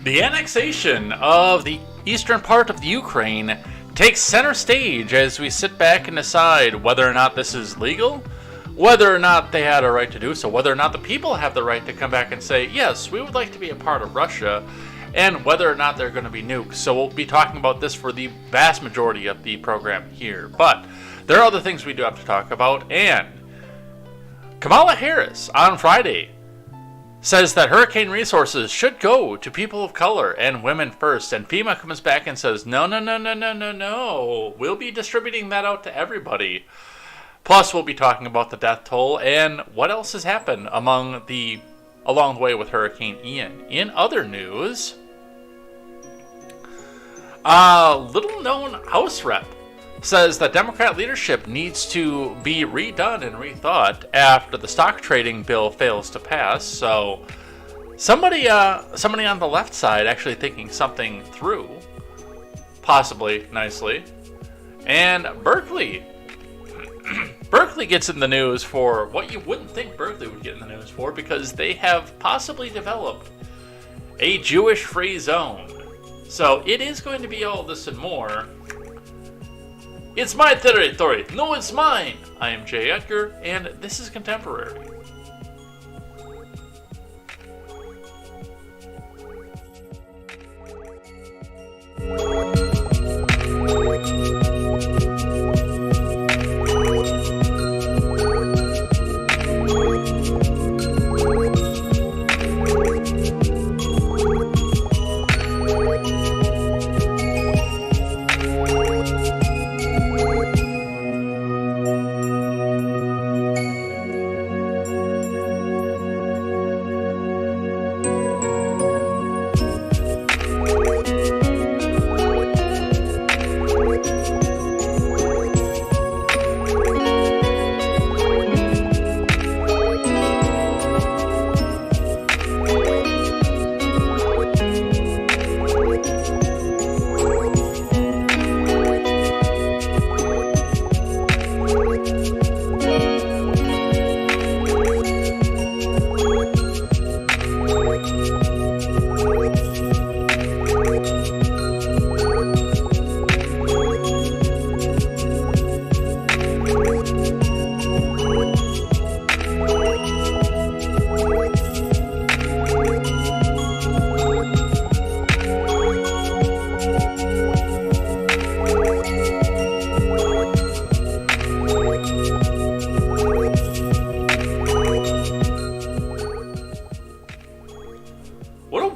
The annexation of the eastern part of the Ukraine takes center stage as we sit back and decide whether or not this is legal, whether or not they had a right to do so, whether or not the people have the right to come back and say, yes, we would like to be a part of Russia, and whether or not they're going to be nuked. So we'll be talking about this for the vast majority of the program here. But there are other things we do have to talk about, and Kamala Harris on Friday says that hurricane resources should go to people of color and women first. And FEMA comes back and says, no. We'll be distributing that out to everybody. Plus, we'll be talking about the death toll and what else has happened along the way with Hurricane Ian. In other news, a little-known House rep says that Democrat leadership needs to be redone and rethought after the stock trading bill fails to pass. So somebody on the left side actually thinking something through, possibly nicely. And Berkeley gets in the news for what you wouldn't think Berkeley would get in the news for, because they have possibly developed a Jewish-free zone. So it is going to be all this and more. It's my territory. No, it's mine. I am Jay Edgar, and this is Contemporary.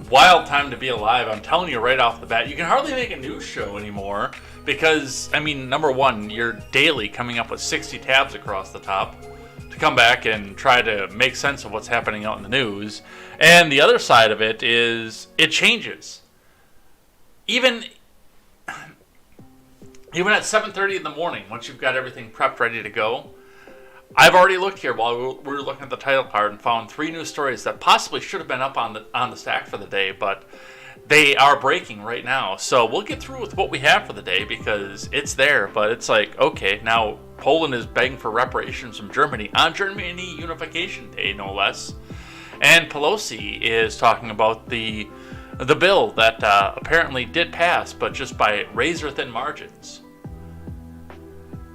wild time to be alive. I'm telling you right off the bat. You can hardly make a news show anymore because, I mean, number one, you're daily coming up with 60 tabs across the top to come back and try to make sense of what's happening out in the news. And the other side of it is it changes. Even at 7:30 in the morning, once you've got everything prepped, ready to go, I've already looked here while we were looking at the title card and found 3 news stories that possibly should have been up on the stack for the day, but they are breaking right now. So we'll get through with what we have for the day because it's there, but it's like, okay, now Poland is begging for reparations from Germany on Germany Unification Day, no less. And Pelosi is talking about the bill that apparently did pass, but just by razor-thin margins.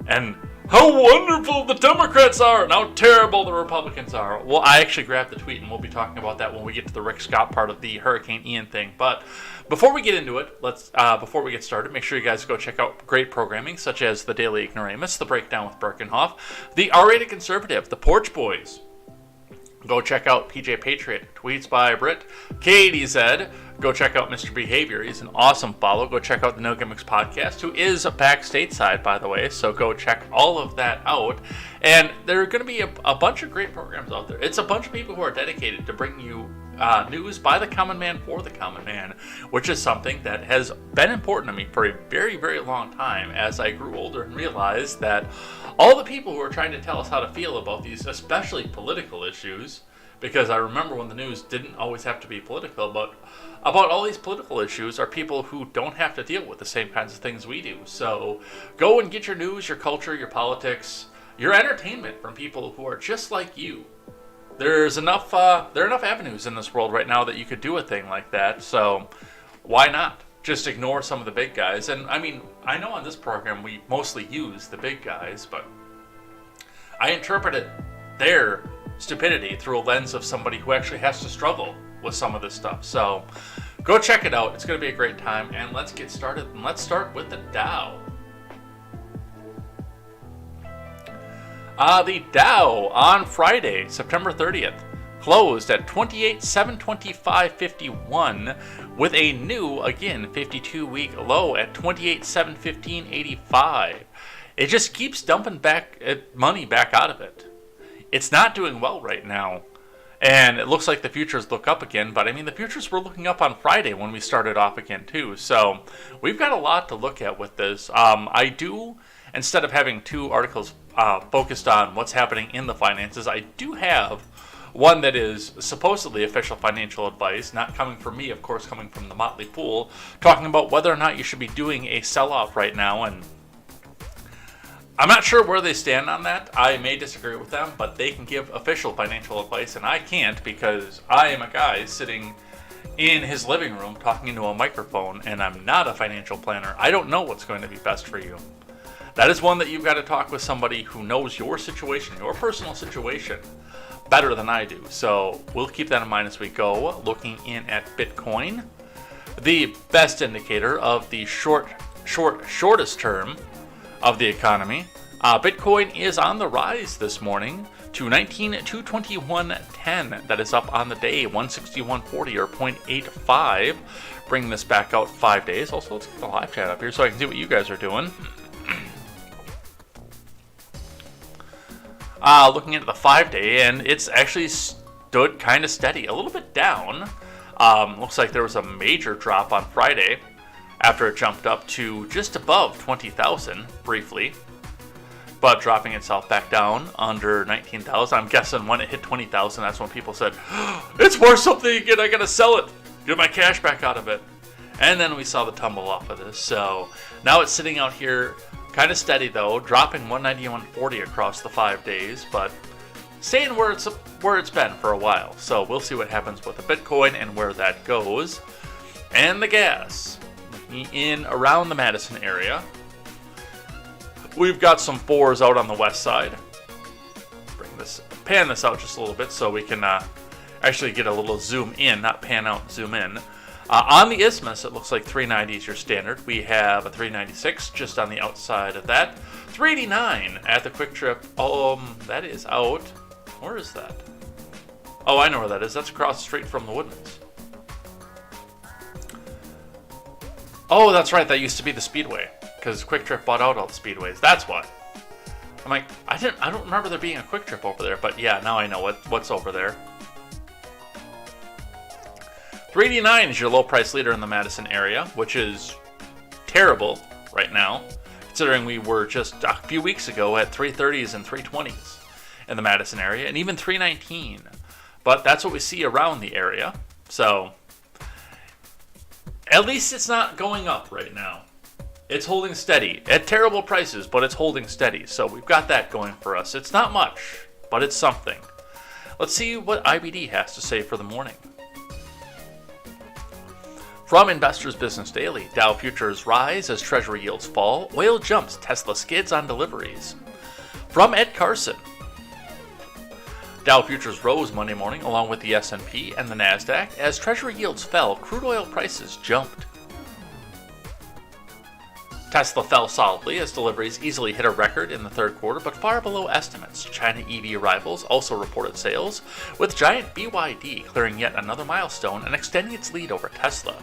And how wonderful the Democrats are and how terrible the Republicans are. Well, I actually grabbed the tweet, and we'll be talking about that when we get to the Rick Scott part of the Hurricane Ian thing. But before we get into it, before we get started, make sure you guys go check out great programming such as the Daily Ignoramus, the Breakdown with Birkenhoff, the R-Rated Conservative, the Porch Boys. Go check out PJ Patriot, tweets by Britt, KTZed. Go check out Mr. Behavior. He's an awesome follow. Go check out the No Gimmicks podcast, who is back stateside, by the way. So go check all of that out. And there are going to be a bunch of great programs out there. It's a bunch of people who are dedicated to bringing you news by the common man for the common man, which is something that has been important to me for a very, very long time as I grew older and realized that all the people who are trying to tell us how to feel about these, especially political issues, because I remember when the news didn't always have to be political, but about all these political issues are people who don't have to deal with the same kinds of things we do. So go and get your news, your culture, your politics, your entertainment from people who are just like you. There are enough avenues in this world right now that you could do a thing like that. So why not? Just ignore some of the big guys. And I mean, I know on this program we mostly use the big guys, but I interpreted their stupidity through a lens of somebody who actually has to struggle with some of this stuff. So go check it out. It's going to be a great time. And let's get started. And let's start with the Dow. The Dow on Friday, September 30th, closed at 28,725.51 with a new, again, 52-week low at 28,715.85. It just keeps dumping money back out of it. It's not doing well right now. And it looks like the futures look up again, but I mean, the futures were looking up on Friday when we started off again too. So we've got a lot to look at with this. I do, instead of having 2 articles focused on what's happening in the finances, I do have one that is supposedly official financial advice, not coming from me, of course, coming from the Motley Fool, talking about whether or not you should be doing a sell-off right now. And I'm not sure where they stand on that. I may disagree with them, but they can give official financial advice, and I can't because I am a guy sitting in his living room talking into a microphone, and I'm not a financial planner. I don't know what's going to be best for you. That is one that you've got to talk with somebody who knows your situation, your personal situation, better than I do. So we'll keep that in mind as we go. Looking in at Bitcoin, the best indicator of the shortest term of the economy. Bitcoin is on the rise this morning to 19,221.10. That is up on the day, 161.40 or 0.85. Bring this back out 5 days. Also, let's get the live chat up here so I can see what you guys are doing. Looking at the 5-day, and it's actually stood kind of steady, a little bit down. Looks like there was a major drop on Friday after it jumped up to just above 20,000 briefly, but dropping itself back down under 19,000. I'm guessing when it hit 20,000, that's when people said, it's worth something again, I gotta sell it, get my cash back out of it. And then we saw the tumble off of this. So now it's sitting out here kind of steady though, dropping 191.40 across the 5 days, but staying where it's been for a while. So we'll see what happens with the Bitcoin and where that goes. And the gas, in around the Madison area, we've got some 4s out on the west side. Pan this out just a little bit so we can actually get a little zoom in, not pan out, zoom in. On the Isthmus, it looks like 390 is your standard. We have a 396 just on the outside of that. 389 at the Quick Trip. That is out. Where is that? Oh, I know where that is. That's across the street from the Woodmans. Oh, that's right. That used to be the Speedway because Quick Trip bought out all the Speedways. That's what. I'm like, I don't remember there being a Quick Trip over there, but yeah, now I know what's over there. 389 is your low price leader in the Madison area, which is terrible right now, considering we were just a few weeks ago at 330s and 320s in the Madison area, and even 319. But that's what we see around the area, so at least it's not going up right now. It's holding steady at terrible prices, but it's holding steady. So we've got that going for us. It's not much, but it's something. Let's see what IBD has to say for the morning. From Investors Business Daily, Dow futures rise as Treasury yields fall. Oil jumps, Tesla skids on deliveries. From Ed Carson, Dow futures rose Monday morning along with the S&P and the Nasdaq. As Treasury yields fell, crude oil prices jumped. Tesla fell solidly as deliveries easily hit a record in the third quarter, but far below estimates. China EV rivals also reported sales, with giant BYD clearing yet another milestone and extending its lead over Tesla.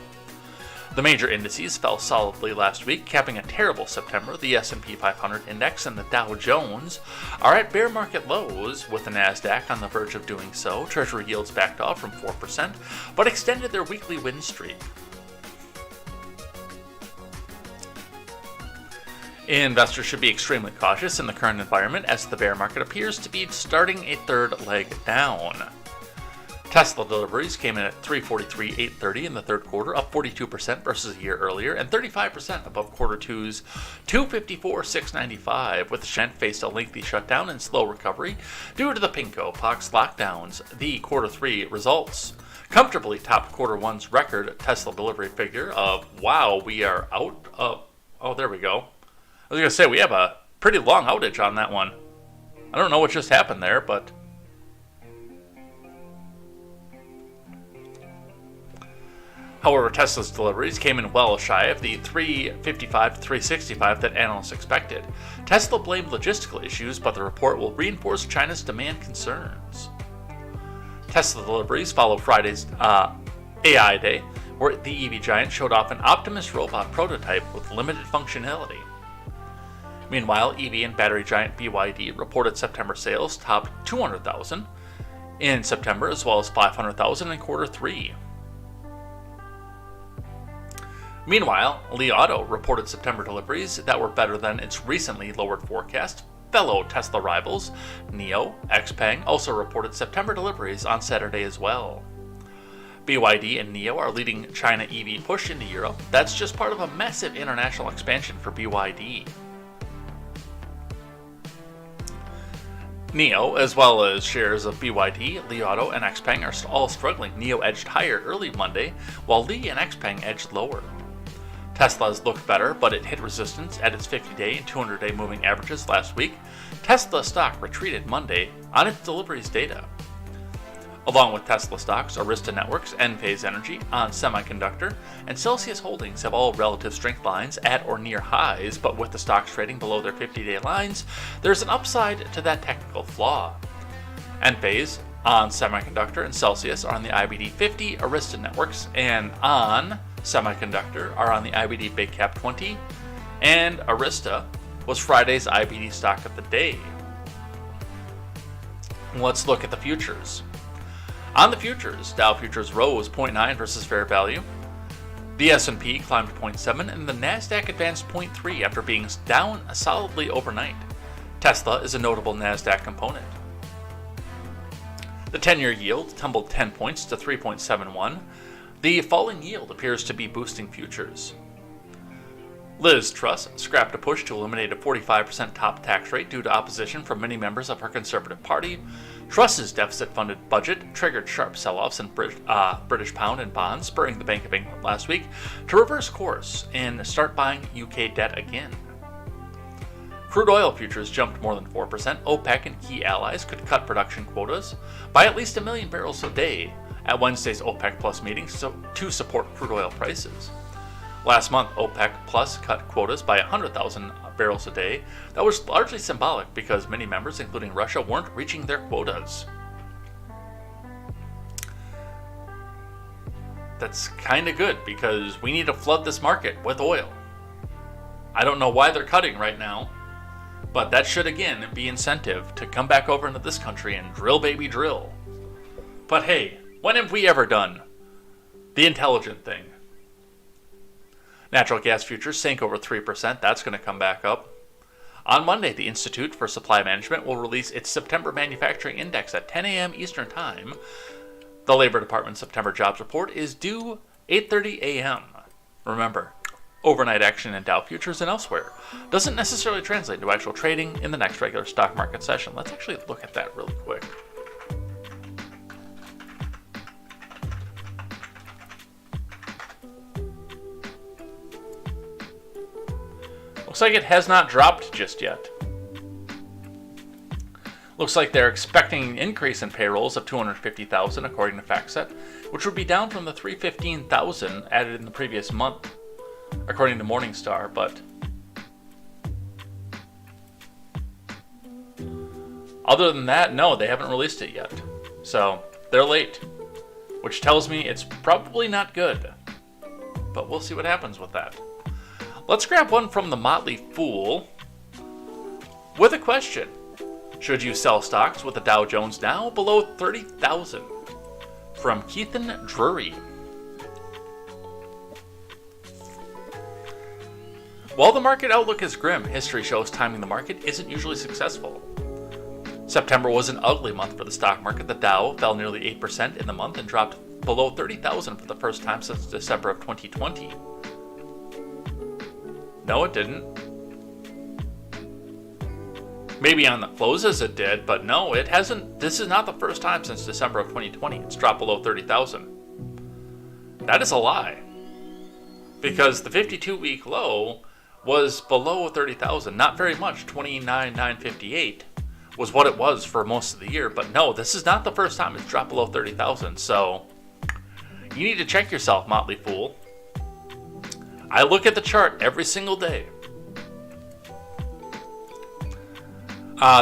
The major indices fell solidly last week, capping a terrible September. The S&P 500 index and the Dow Jones are at bear market lows, with the Nasdaq on the verge of doing so. Treasury yields backed off from 4%, but extended their weekly win streak. Investors should be extremely cautious in the current environment as the bear market appears to be starting a third leg down. Tesla deliveries came in at 343,830 in the third quarter, up 42% versus a year earlier, and 35% above quarter two's 254,695, with Shent faced a lengthy shutdown and slow recovery due to the Pinko Pox lockdowns. The quarter three results comfortably topped quarter one's record Tesla delivery figure of, wow, we are out of, oh, there we go. I was going to say, we have a pretty long outage on that one. I don't know what just happened there, but however, Tesla's deliveries came in well shy of the 355 to 365 that analysts expected. Tesla blamed logistical issues, but the report will reinforce China's demand concerns. Tesla deliveries follow Friday's AI Day, where the EV giant showed off an Optimus robot prototype with limited functionality. Meanwhile, EV and battery giant BYD reported September sales topped 200,000 in September, as well as 500,000 in quarter three. Meanwhile, Li Auto reported September deliveries that were better than its recently lowered forecast. Fellow Tesla rivals, NIO, XPeng, also reported September deliveries on Saturday as well. BYD and NIO are leading China EV push into Europe. That's just part of a massive international expansion for BYD. NIO, as well as shares of BYD, Li Auto, and XPeng are all struggling. NIO edged higher early Monday, while Li and XPeng edged lower. Tesla's looked better, but it hit resistance at its 50-day and 200-day moving averages last week. Tesla stock retreated Monday on its deliveries data. Along with Tesla stocks, Arista Networks, Enphase Energy, On Semiconductor, and Celsius Holdings have all relative strength lines at or near highs, but with the stocks trading below their 50-day lines, there's an upside to that technical flaw. Enphase, On Semiconductor, and Celsius are on the IBD 50, Arista Networks and On Semiconductor are on the IBD Big Cap 20, and Arista was Friday's IBD stock of the day. Let's look at the futures. On the futures, Dow futures rose 0.9 versus fair value. The S&P climbed 0.7 and the Nasdaq advanced 0.3 after being down solidly overnight. Tesla is a notable Nasdaq component. The 10-year yield tumbled 10 points to 3.71. The falling yield appears to be boosting futures. Liz Truss scrapped a push to eliminate a 45% top tax rate due to opposition from many members of her Conservative Party. Truss's deficit-funded budget triggered sharp sell-offs in British pound and bonds, spurring the Bank of England last week to reverse course and start buying UK debt again. Crude oil futures jumped more than 4%. OPEC and key allies could cut production quotas by at least 1 million barrels a day at Wednesday's OPEC Plus meeting to support crude oil prices. Last month, OPEC Plus cut quotas by 100,000 barrels a day. That was largely symbolic because many members, including Russia, weren't reaching their quotas. that's kind of good because we need to flood this market with oil. I don't know why they're cutting right now, but that should again be incentive to come back over into this country and drill, baby, drill. But hey, when have we ever done the intelligent thing? Natural gas futures sank over 3%. That's going to come back up. On Monday, the Institute for Supply Management will release its September Manufacturing Index at 10 a.m. Eastern Time. The Labor Department's September jobs report is due 8:30 a.m. Remember, overnight action in Dow futures and elsewhere doesn't necessarily translate to actual trading in the next regular stock market session. Let's actually look at that really quick. Looks like it has not dropped just yet. Looks like they're expecting an increase in payrolls of 250,000 according to KTZed, which would be down from the 315,000 added in the previous month, according to Morningstar, but other than that, no, they haven't released it yet. So, they're late, which tells me it's probably not good. But we'll see what happens with that. Let's grab one from the Motley Fool with a question. Should you sell stocks with the Dow Jones now below 30,000? From Keithan Drury. While the market outlook is grim, history shows timing the market isn't usually successful. September was an ugly month for the stock market. The Dow fell nearly 8% in the month and dropped below 30,000 for the first time since December of 2020. No, it didn't. Maybe on the closes it did, but no, it hasn't. This is not the first time since December of 2020 it's dropped below 30,000. That is a lie. Because the 52-week low was below 30,000. Not very much. 29,958 was what it was for most of the year. But no, this is not the first time it's dropped below 30,000. So you need to check yourself, Motley Fool. I look at the chart every single day.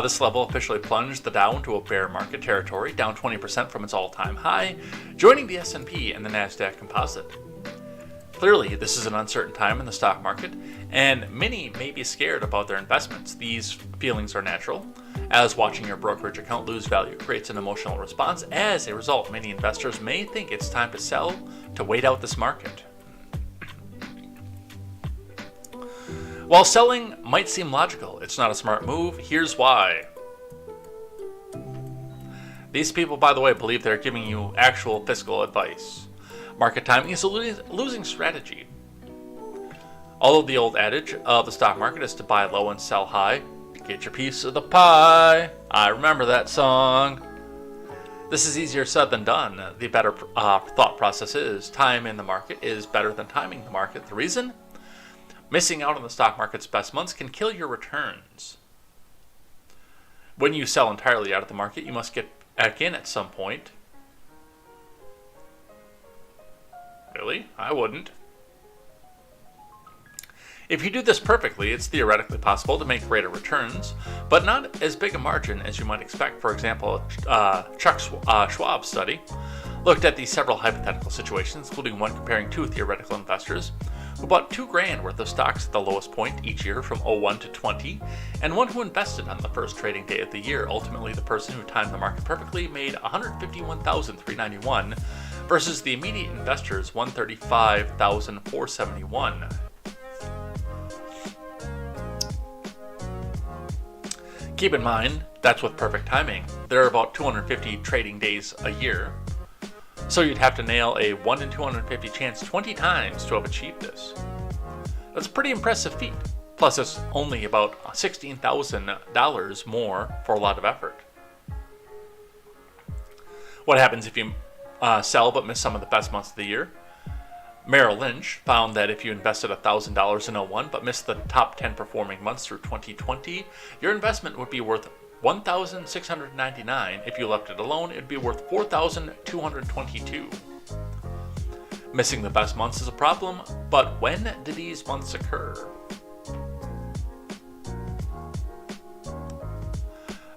This level officially plunged the Dow into a bear market territory, down 20% from its all-time high, joining the S&P and the Nasdaq Composite. Clearly, this is an uncertain time in the stock market, and many may be scared about their investments. These feelings are natural, as watching your brokerage account lose value creates an emotional response. As a result, many investors may think it's time to sell to wait out this market. While selling might seem logical, it's not a smart move. Here's why. These people, by the way, believe they're giving you actual fiscal advice. Market timing is a losing strategy. Although the old adage of the stock market is to buy low and sell high, get your piece of the pie. I remember that song. This is easier said than done. The better thought process is time in the market is better than timing the market. The reason? Missing out on the stock market's best months can kill your returns. When you sell entirely out of the market, you must get back in at some point. Really? I wouldn't. If you do this perfectly, it's theoretically possible to make greater returns, but not as big a margin as you might expect. For example, Chuck Schwab study looked at these several hypothetical situations, including one comparing two theoretical investors who bought $2,000 worth of stocks at the lowest point each year from 01 to 20, and one who invested on the first trading day of the year. Ultimately, the person who timed the market perfectly made $151,391 versus the immediate investors $135,471. Keep in mind, that's with perfect timing. There are about 250 trading days a year. So you'd have to nail a 1 in 250 chance 20 times to have achieved this. That's a pretty impressive feat. Plus, it's only about $16,000 more for a lot of effort. What happens if you sell but miss some of the best months of the year? Merrill Lynch found that if you invested $1,000 in 01 but missed the top 10 performing months through 2020, your investment would be worth $1,699. If you left it alone, it would be worth $4,222. Missing the best months is a problem, but when do these months occur?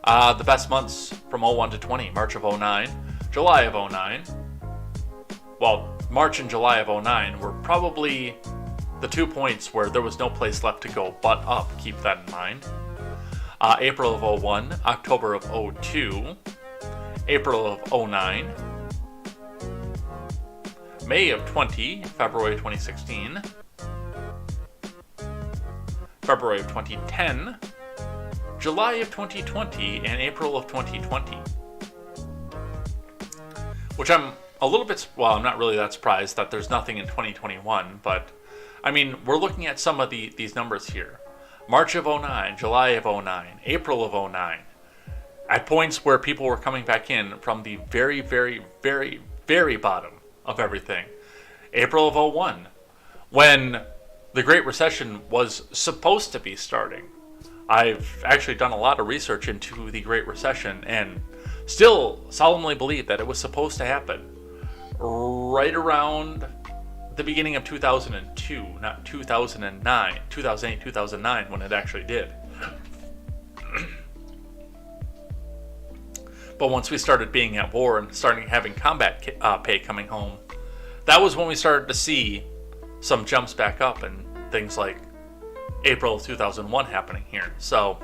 The best months from 01 to 20, March of 09, July of 09, well, March and July of 2009 were probably the 2 points where there was no place left to go but up. Keep that in mind. April of 2001, October of 2002, April of 2009, May of 20, February 2016, February of 2010, July of 2020, and April of 2020. Which I'm a little bit, well, I'm not really that surprised that there's nothing in 2021, but I mean, we're looking at some of these numbers here. March of 2009, July of 2009, April of 2009, at points where people were coming back in from the very, very, very, very bottom of everything. April of 2001, when the Great Recession was supposed to be starting. I've actually done a lot of research into the Great Recession and still solemnly believe that it was supposed to happen right around the beginning of 2002, not 2009, 2008, 2009, when it actually did. But once we started being at war and starting having combat pay coming home, that was when we started to see some jumps back up and things like April of 2001 happening here. So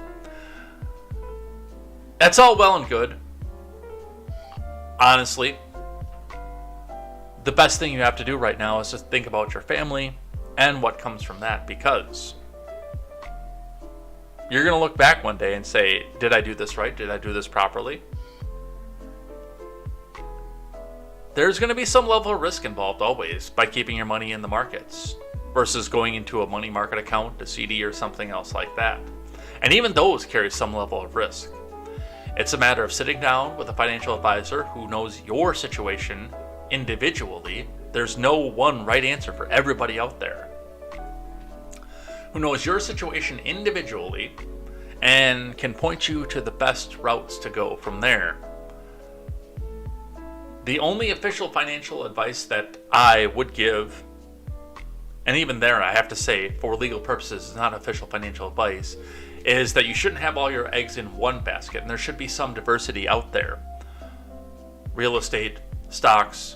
that's all well and good. Honestly, the best thing you have to do right now is just think about your family and what comes from that, because you're going to look back one day and say, did I do this right? Did I do this properly? There's going to be some level of risk involved always by keeping your money in the markets versus going into a money market account, a CD, or something else like that. And even those carry some level of risk. It's a matter of sitting down with a financial advisor who knows your situation individually. There's no one right answer for everybody out there. Who knows your situation individually and can point you to the best routes to go from there. The only official financial advice that I would give, and even there I have to say for legal purposes it's not official financial advice, is that you shouldn't have all your eggs in one basket, and there should be some diversity out there. Real estate, stocks,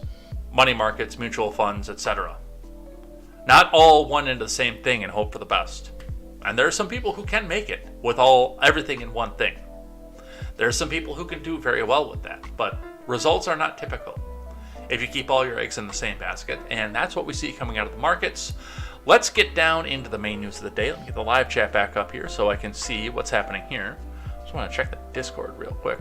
money markets, mutual funds, etc. Not all one into the same thing and hope for the best. And there are some people who can make it with everything in one thing. There are some people who can do very well with that, but results are not typical if you keep all your eggs in the same basket, and that's what we see coming out of the markets. Let's get down into the main news of the day. Let me get the live chat back up here so I can see what's happening here. Just want to check the Discord real quick,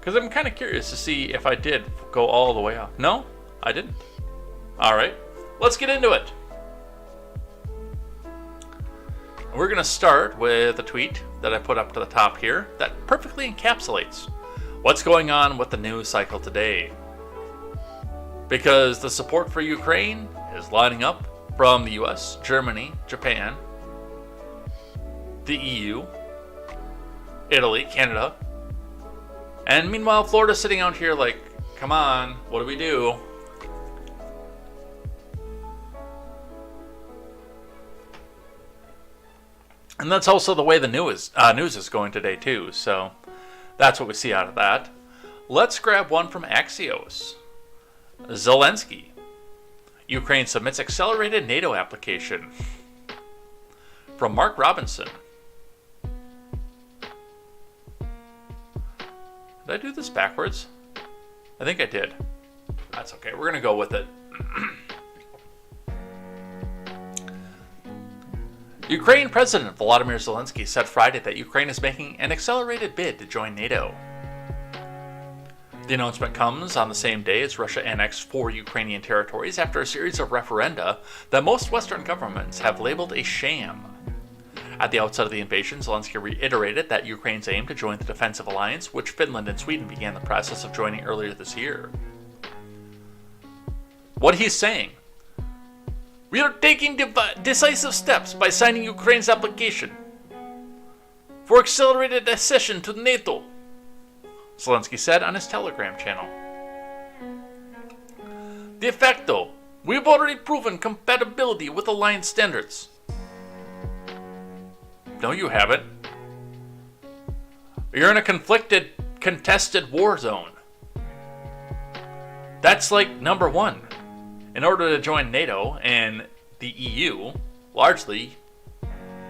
because I'm kind of curious to see if I did go all the way up. No, I didn't. All right, let's get into it. We're going to start with a tweet that I put up to the top here that perfectly encapsulates what's going on with the news cycle today. Because the support for Ukraine is lining up from the US, Germany, Japan, the EU, Italy, Canada, and meanwhile Florida's sitting out here like, come on, what do we do? And that's also the way the news is going today too, so that's what we see out of that. Let's grab one from Axios. Zelensky. Ukraine submits accelerated NATO application. From Mark Robinson. Did I do this backwards? I think I did. That's okay, we're going to go with it. Ukraine President Volodymyr Zelensky said Friday that Ukraine is making an accelerated bid to join NATO. The announcement comes on the same day as Russia annexed 4 Ukrainian territories after a series of referenda that most Western governments have labeled a sham. At the outset of the invasion, Zelensky reiterated that Ukraine's aim to join the defensive alliance, which Finland and Sweden began the process of joining earlier this year. What he's saying: we are taking decisive steps by signing Ukraine's application for accelerated accession to NATO, Zelensky said on his Telegram channel. De facto, we've already proven compatibility with alliance standards. No, you haven't. You're in a conflicted contested war zone. That's like number one. In order to join NATO and the EU, largely,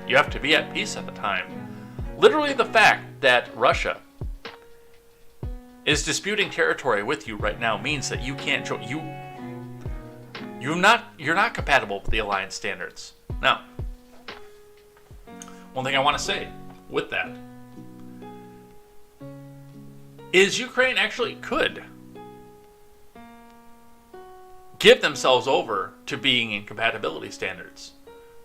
you have to be at peace at the time. Literally, the fact that Russia is disputing territory with you right now means that you can't join. You're not compatible with the alliance standards. Now, one thing I want to say with that is Ukraine actually could give themselves over to being in compatibility standards.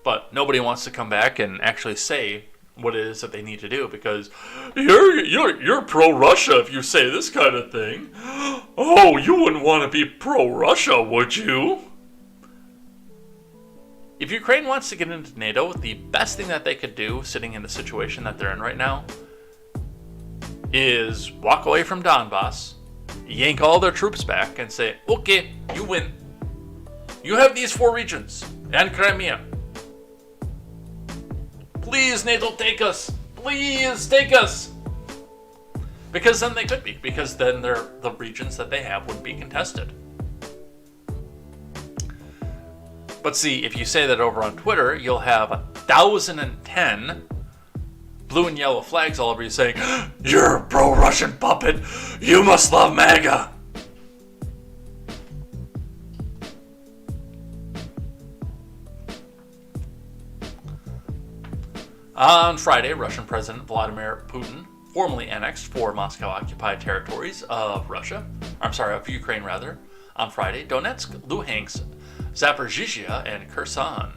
But nobody wants to come back and actually say what it is that they need to do, because you're pro-Russia if you say this kind of thing. Oh, you wouldn't want to be pro-Russia, would you? If Ukraine wants to get into NATO, the best thing that they could do, sitting in the situation that they're in right now, is walk away from Donbass, yank all their troops back, and say, okay, you win. You have these 4 regions, and Crimea. Please, NATO, take us. Please, take us. Because then they could be. Because then the regions that they have would be contested. But see, if you say that over on Twitter, you'll have 1,010 blue and yellow flags all over you saying, you're a pro-Russian puppet. You must love MAGA. On Friday, Russian President Vladimir Putin formally annexed 4 Moscow-occupied territories of Ukraine rather. On Friday, Donetsk, Luhansk, Zaporizhzhia, and Kherson.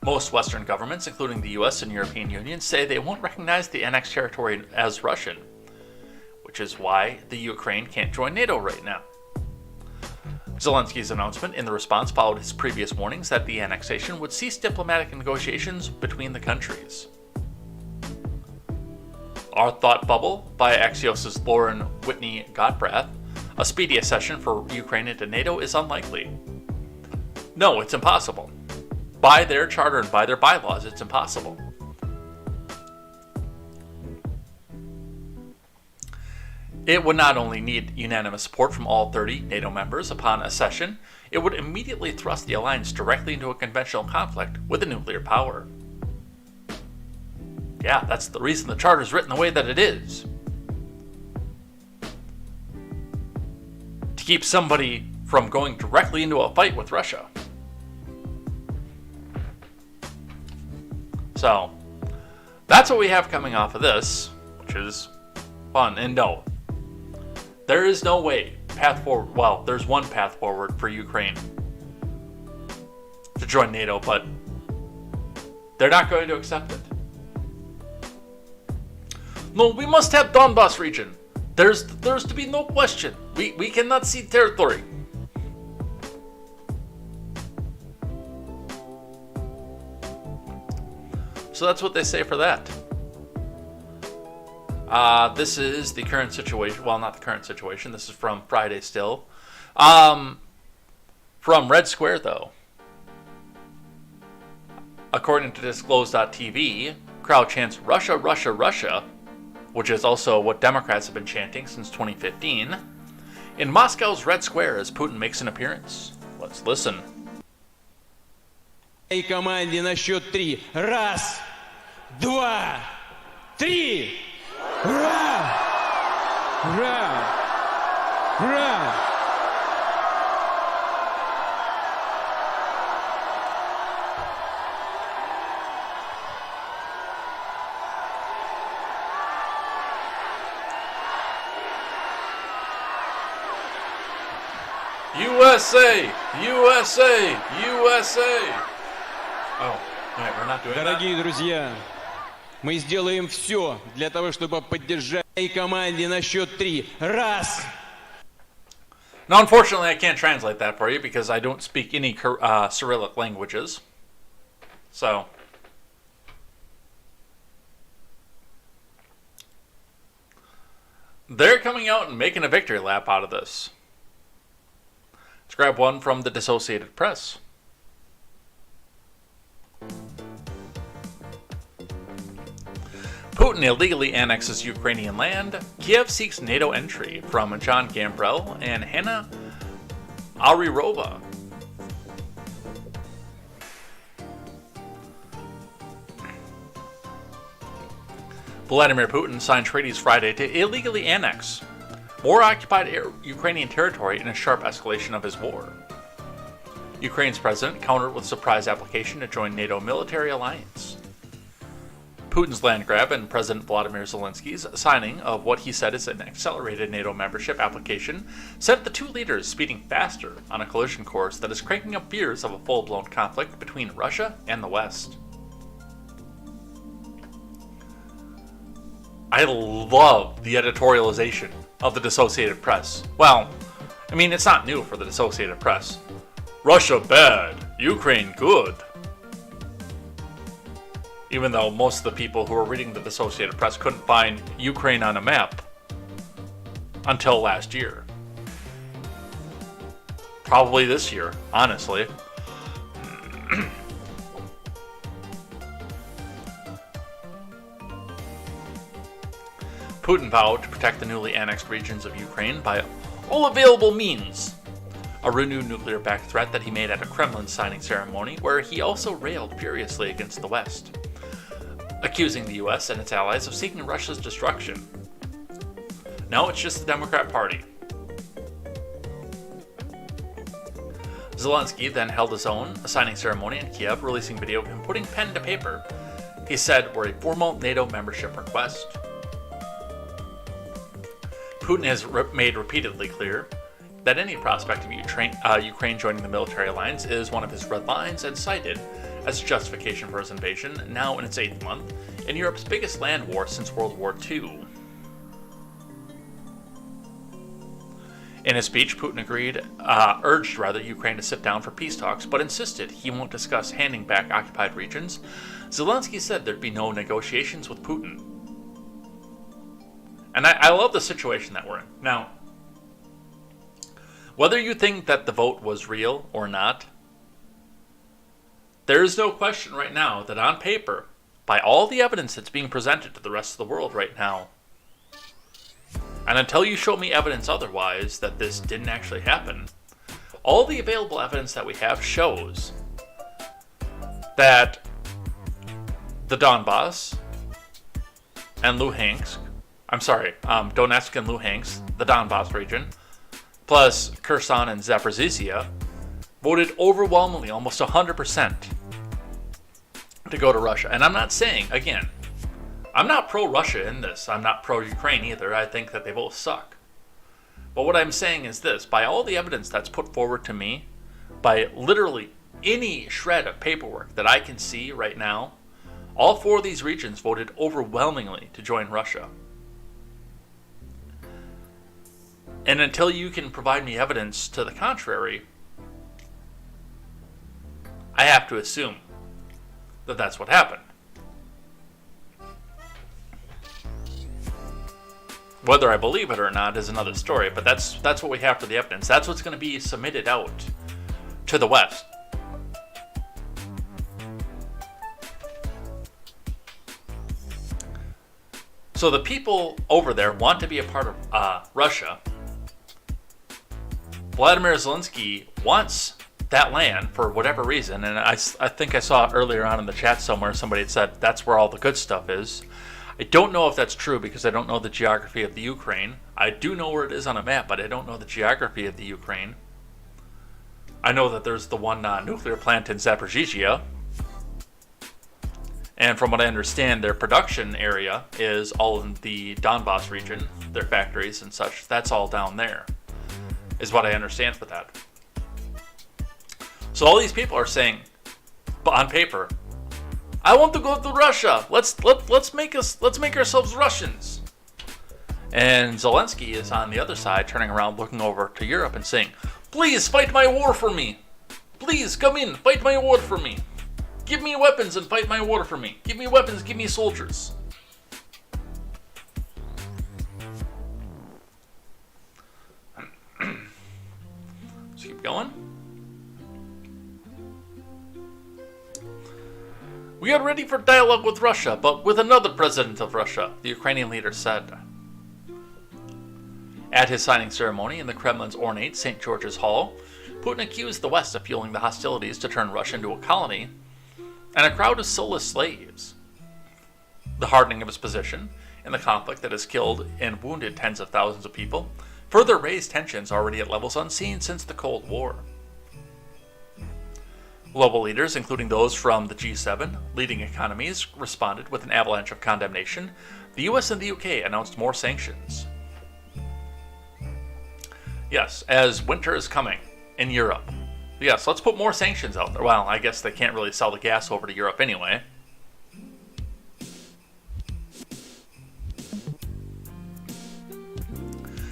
Most Western governments, including the US and European Union, say they won't recognize the annexed territory as Russian, which is why the Ukraine can't join NATO right now. Zelensky's announcement in the response followed his previous warnings that the annexation would cease diplomatic negotiations between the countries. Our Thought Bubble by Axios' Lauren Whitney Gottbrath: a speedy accession for Ukraine into NATO is unlikely. No, it's impossible. By their charter and by their bylaws, it's impossible. It would not only need unanimous support from all 30 NATO members upon accession, it would immediately thrust the alliance directly into a conventional conflict with a nuclear power. Yeah, that's the reason the charter is written the way that it is. To keep somebody from going directly into a fight with Russia. So, that's what we have coming off of this, which is fun. And no, there is no way path forward. Well, there's one path forward for Ukraine to join NATO, but they're not going to accept it. No, we must have Donbass region. There's to be no question. We cannot cede territory. So that's what they say for that. This is the current situation. Well, not the current situation. This is from Friday still. From Red Square, though. According to Disclose.tv, crowd chants Russia, Russia, Russia, which is also what Democrats have been chanting since 2015, in Moscow's Red Square as Putin makes an appearance. Let's listen. И команде на счет 3. Раз, два, три. Ура! Ура! Ура! USA! USA! USA! Oh, wait, we're not doing that. Дорогие друзья, мы сделаем все для того, чтобы поддержать и команде на счет 3. Раз! Now, unfortunately, I can't translate that for you because I don't speak any Cyrillic languages. So, they're coming out and making a victory lap out of this. Let's grab one from the Associated Press. Putin illegally annexes Ukrainian land. Kiev seeks NATO entry from John Gambrell and Hannah Arirova. Vladimir Putin signed treaties Friday to illegally annex more occupied Ukrainian territory in a sharp escalation of his war. Ukraine's president countered with a surprise application to join NATO military alliance. Putin's land grab and President Volodymyr Zelensky's signing of what he said is an accelerated NATO membership application sent the two leaders speeding faster on a collision course that is cranking up fears of a full-blown conflict between Russia and the West. I love the editorialization of the Dissociated Press. Well, I mean, it's not new for the Dissociated Press. Russia bad, Ukraine good. Even though most of the people who were reading the Dissociated Press couldn't find Ukraine on a map until last year. Probably this year, honestly. Putin vowed to protect the newly annexed regions of Ukraine by all available means. A renewed nuclear-backed threat that he made at a Kremlin signing ceremony where he also railed furiously against the West, accusing the US and its allies of seeking Russia's destruction. Now it's just the Democrat Party. Zelensky then held his own signing ceremony in Kiev, releasing video of him putting pen to paper. He said, "We're a formal NATO membership request." Putin has made repeatedly clear that any prospect of Ukraine joining the military alliance is one of his red lines and cited as justification for his invasion, now in its 8th month, in Europe's biggest land war since World War II. In his speech, Putin urged Ukraine to sit down for peace talks, but insisted he won't discuss handing back occupied regions. Zelensky said there'd be no negotiations with Putin. And I love the situation that we're in. Now, whether you think that the vote was real or not, there is no question right now that on paper, by all the evidence that's being presented to the rest of the world right now, and until you show me evidence otherwise that this didn't actually happen, all the available evidence that we have shows that the Donbass and Luhansk, Donetsk and Luhansk, the Donbass region, plus Kherson and Zaporizhzhia, voted overwhelmingly, almost 100%, to go to Russia. And I'm not saying, again, I'm not pro-Russia in this. I'm not pro-Ukraine either. I think that they both suck. But what I'm saying is this. By all the evidence that's put forward to me, by literally any shred of paperwork that I can see right now, all 4 of these regions voted overwhelmingly to join Russia. And until you can provide me evidence to the contrary, I have to assume that that's what happened. Whether I believe it or not is another story, but that's what we have for the evidence. That's what's going to be submitted out to the West. So the people over there want to be a part of Russia. Vladimir Zelensky wants that land for whatever reason, and I think I saw earlier on in the chat somewhere somebody had said that's where all the good stuff is. I don't know if that's true because I don't know the geography of the Ukraine. I do know where it is on a map, but I don't know the geography of the Ukraine. I know that there's the one nuclear plant in Zaporizhzhia, and from what I understand, their production area is all in the Donbass region, their factories and such. That's all down there, is what I understand for that. So all these people are saying, but on paper, I want to go to Russia. Let's make ourselves Russians. And Zelensky is on the other side, turning around, looking over to Europe and saying, "Please fight my war for me. Please come in, fight my war for me. Give me weapons and fight my war for me. Give me weapons, give me soldiers." Let's keep going. We are ready for dialogue with Russia, but with another president of Russia, the Ukrainian leader said. At his signing ceremony in the Kremlin's ornate St. George's Hall, Putin accused the West of fueling the hostilities to turn Russia into a colony and a crowd of soulless slaves. The hardening of his position in the conflict that has killed and wounded tens of thousands of people further raised tensions already at levels unseen since the Cold War. Global leaders, including those from the G7 leading economies, responded with an avalanche of condemnation. The US and the UK announced more sanctions. Yes, as winter is coming in Europe. Yes, let's put more sanctions out there. Well, I guess they can't really sell the gas over to Europe anyway.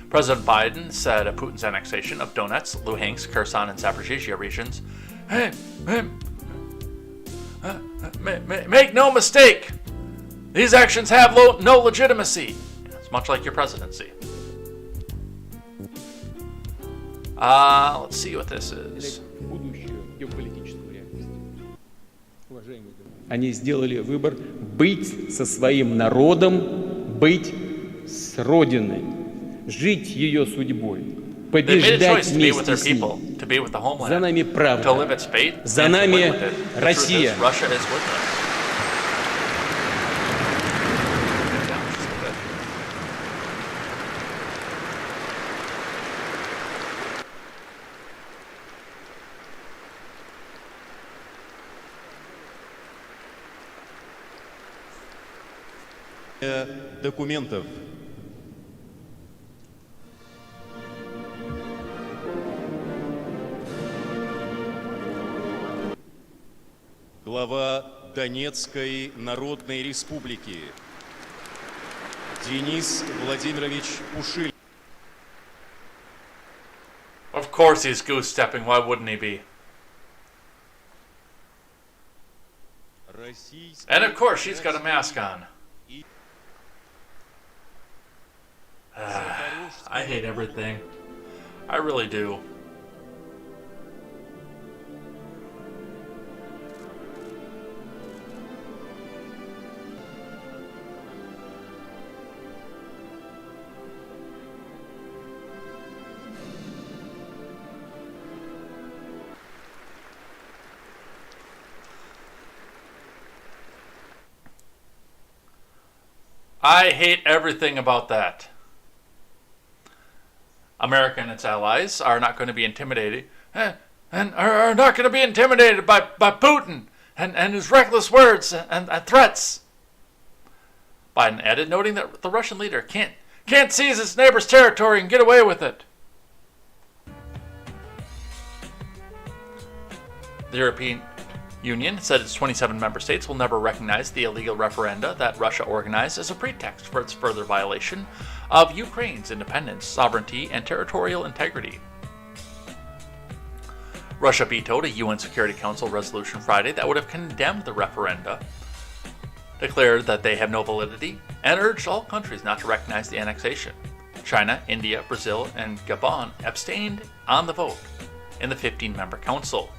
President Biden said Putin's annexation of Donetsk, Luhansk, Kherson, and Zaporizhzhia regions. Make no mistake, these actions have no legitimacy. It's much like your presidency. Let's see what this is. Они сделали выбор быть со своим народом, быть с Родиной, жить ее судьбой, побеждать вместе с ней. За нами правда, за нами Россия. Документов. Глава Донецкой Народной Республики Денис Владимирович Пушилин. Of course he's goose-stepping, why wouldn't he be? And of course she's got a mask on. I hate everything. I really do. I hate everything about that. America and its allies are not going to be intimidated, and are not going to be intimidated by Putin and his reckless words and threats. Biden added, noting that the Russian leader can't seize his neighbor's territory and get away with it. The European Union said its 27 member states will never recognize the illegal referenda that Russia organized as a pretext for its further violation of Ukraine's independence, sovereignty, and territorial integrity. Russia vetoed a UN Security Council resolution Friday that would have condemned the referenda, declared that they have no validity, and urged all countries not to recognize the annexation. China, India, Brazil, and Gabon abstained on the vote in the 15-member council.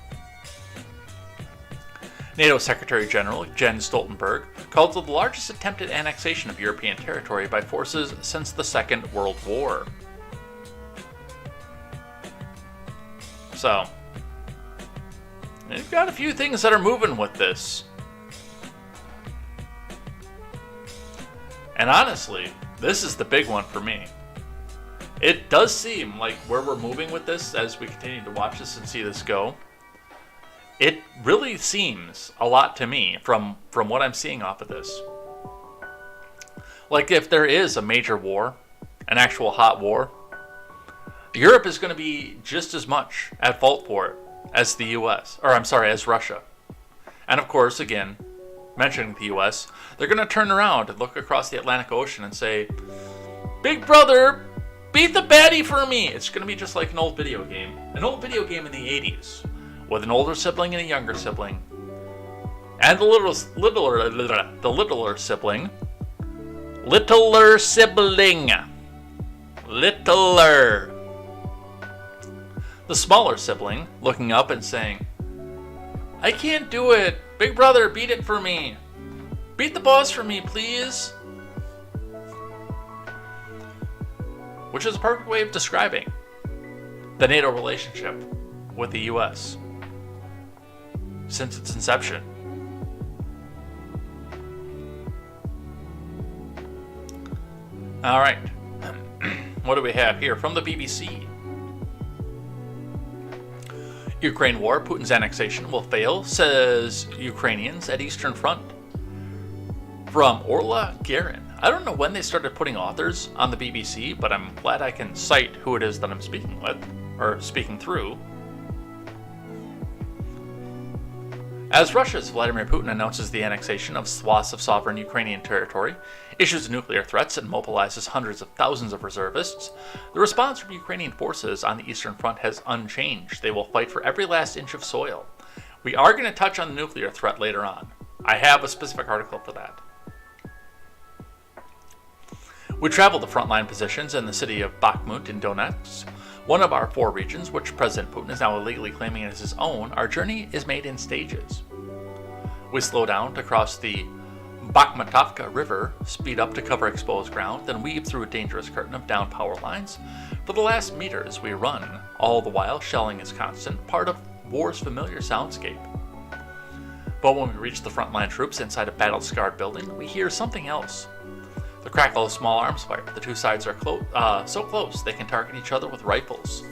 NATO Secretary General Jens Stoltenberg called it the largest attempted annexation of European territory by forces since the Second World War. So, you've got a few things that are moving with this. And honestly, this is the big one for me. It does seem like where we're moving with this as we continue to watch this and see this go, it really seems a lot to me from what I'm seeing off of this. Like if there is a major war, an actual hot war, Europe is going to be just as much at fault for it as the US, as Russia. And of course, again, mentioning the US, they're going to turn around and look across the Atlantic Ocean and say, "Big brother, beat the baddie for me." It's going to be just like an old video game. An old video game in the 80s. With an older sibling and a younger sibling. And the littler sibling. The smaller sibling looking up and saying, "I can't do it, Big brother, beat it for me. Beat the boss for me, please. Which is a perfect way of describing the NATO relationship with the US since its inception. All right. What do we have here from the BBC? Ukraine war, Putin's annexation will fail, says Ukrainians at Eastern Front. From Orla Guerin. I don't know when they started putting authors on the BBC, but I'm glad I can cite who it is that I'm speaking with, or speaking through. As Russia's Vladimir Putin announces the annexation of swaths of sovereign Ukrainian territory, issues nuclear threats, and mobilizes hundreds of thousands of reservists, the response from Ukrainian forces on the Eastern Front has unchanged. They will fight for every last inch of soil. We are going to touch on the nuclear threat later on. I have a specific article for that. We traveled to frontline positions in the city of Bakhmut in Donetsk, one of our 4 regions, which President Putin is now illegally claiming as his own. Our journey is made in stages. We slow down to cross the Bakhmutovka River, speed up to cover exposed ground, then weave through a dangerous curtain of downed power lines. For the last meters, we run, all the while shelling is constant, part of war's familiar soundscape. But when we reach the frontline troops inside a battle-scarred building, we hear something else. The crackle of small arms fire. The two sides are so close they can target each other with rifles.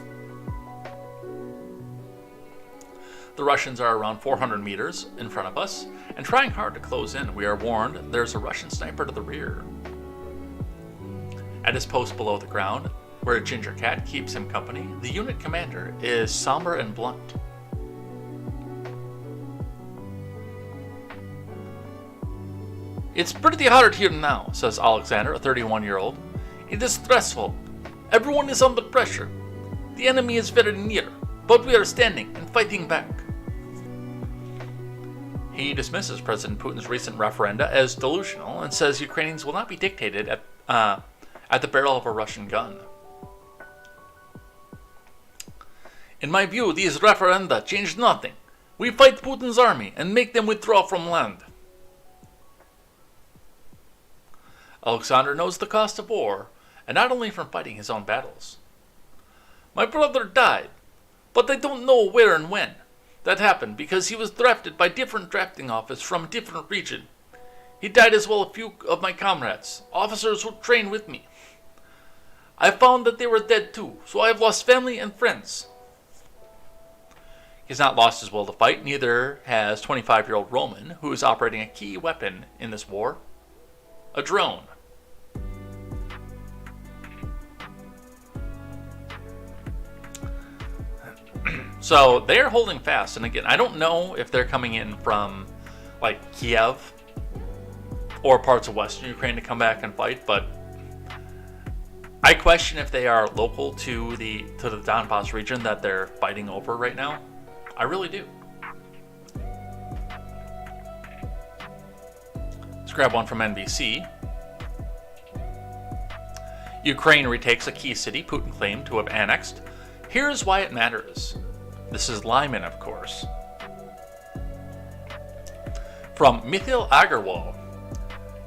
The Russians are around 400 meters in front of us and trying hard to close in. We are warned there's a Russian sniper to the rear. At his post below the ground, where a ginger cat keeps him company, the unit commander is somber and blunt. It's pretty hard here now, says Alexander, a 31-year-old. It is stressful. Everyone is under pressure. The enemy is very near, but we are standing and fighting back. He dismisses President Putin's recent referenda as delusional and says Ukrainians will not be dictated at the barrel of a Russian gun. In my view, these referenda change nothing. We fight Putin's army and make them withdraw from land. Alexander knows the cost of war, and not only from fighting his own battles. My brother died, but I don't know where and when. That happened because he was drafted by different drafting office from a different region. He died as well as a few of my comrades, officers who trained with me. I found that they were dead too, so I have lost family and friends. He's not lost his will to fight, neither has 25-year-old Roman, who is operating a key weapon in this war. A drone. So they're holding fast, and again, I don't know if they're coming in from like Kiev or parts of Western Ukraine to come back and fight, but I question if they are local to the Donbass region that they're fighting over right now. I really do. Let's grab one from NBC. Ukraine retakes a key city Putin claimed to have annexed. Here's why it matters. This is Lyman, of course. From Mikhail Agarwal.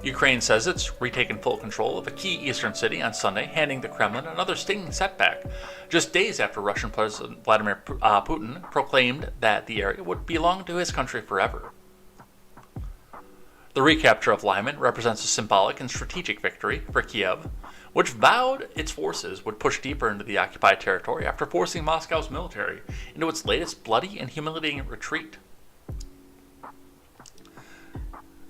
Ukraine says it's retaken full control of a key eastern city on Sunday, handing the Kremlin another stinging setback, just days after Russian President Vladimir Putin proclaimed that the area would belong to his country forever. The recapture of Lyman represents a symbolic and strategic victory for Kiev, which vowed its forces would push deeper into the occupied territory after forcing Moscow's military into its latest bloody and humiliating retreat.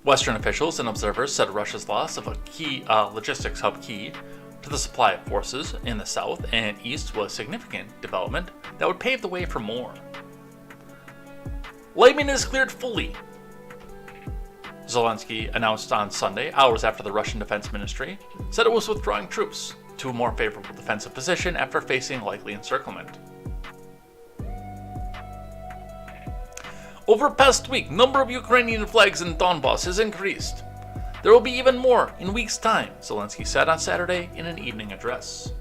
Western officials and observers said Russia's loss of a key logistics hub key to the supply of forces in the south and east was a significant development that would pave the way for more. Lyman is cleared fully, Zelensky announced on Sunday, hours after the Russian Defense Ministry said it was withdrawing troops to a more favorable defensive position after facing likely encirclement. Over the past week, number of Ukrainian flags in Donbass has increased. There will be even more in weeks' time, Zelensky said on Saturday in an evening address.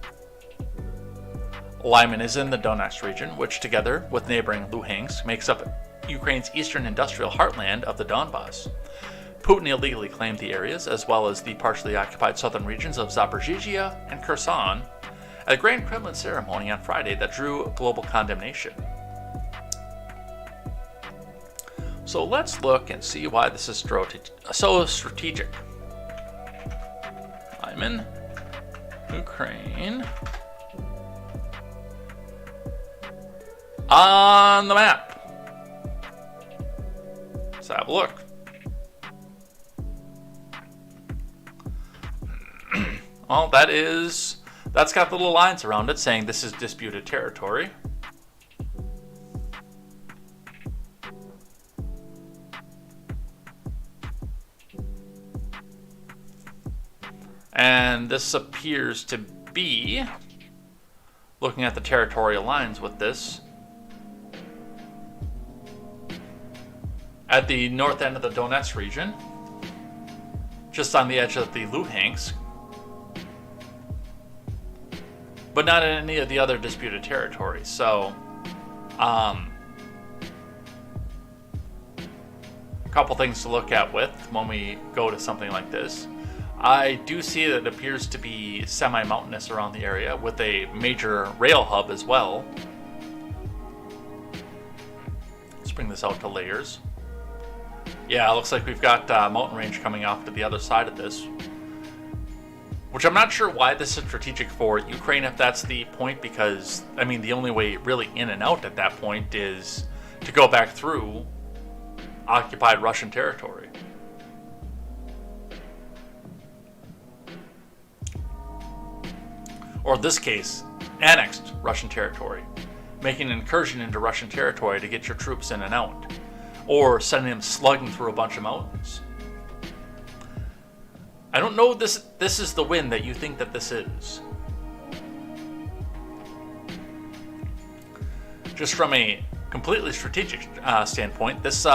Lyman is in the Donetsk region, which together with neighboring Luhansk makes up Ukraine's eastern industrial heartland of the Donbas. Putin illegally claimed the areas, as well as the partially occupied southern regions of Zaporizhzhia and Kherson, at a Grand Kremlin ceremony on Friday that drew global condemnation. So let's look and see why this is so strategic. I'm in Ukraine. On the map. Let's have a look. Well, that's got little lines around it saying this is disputed territory. And this appears to be, looking at the territorial lines with this, at the north end of the Donetsk region, just on the edge of the Luhansk, but not in any of the other disputed territories. So, a couple things to look at with when we go to something like this. I do see that it appears to be semi-mountainous around the area with a major rail hub as well. Let's bring this out to layers. Yeah, it looks like we've got mountain range coming off to the other side of this. Which I'm not sure why this is strategic for Ukraine if that's the point, because, I mean, the only way really in and out at that point is to go back through occupied Russian territory. Or in this case, annexed Russian territory. Making an incursion into Russian territory to get your troops in and out. Or sending them slugging through a bunch of mountains. I don't know this is the win that you think that this is. Just from a completely strategic standpoint, this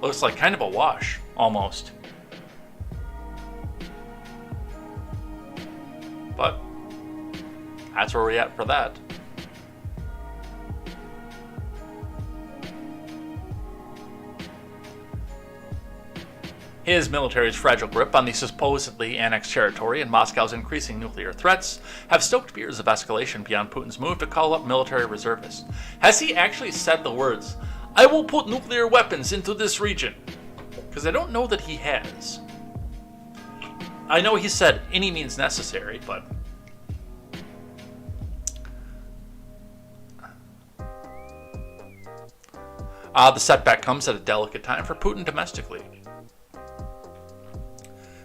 looks like kind of a wash, almost. But that's where we're at for that. His military's fragile grip on the supposedly annexed territory and Moscow's increasing nuclear threats have stoked fears of escalation beyond Putin's move to call up military reservists. Has he actually said the words, "I will put nuclear weapons into this region"? Because I don't know that he has. I know he said any means necessary, but the setback comes at a delicate time for Putin domestically.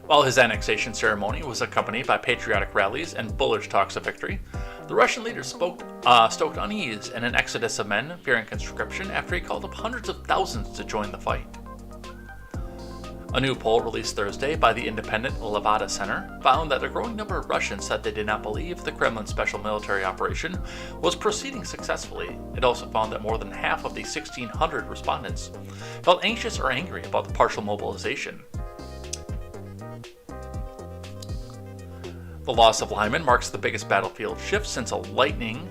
While his annexation ceremony was accompanied by patriotic rallies and bullish talks of victory, the Russian leader stoked unease and an exodus of men fearing conscription after he called up hundreds of thousands to join the fight. A new poll released Thursday by the independent Levada Center found that a growing number of Russians said they did not believe the Kremlin's special military operation was proceeding successfully. It also found that more than half of the 1,600 respondents felt anxious or angry about the partial mobilization. The loss of Lyman marks the biggest battlefield shift since a lightning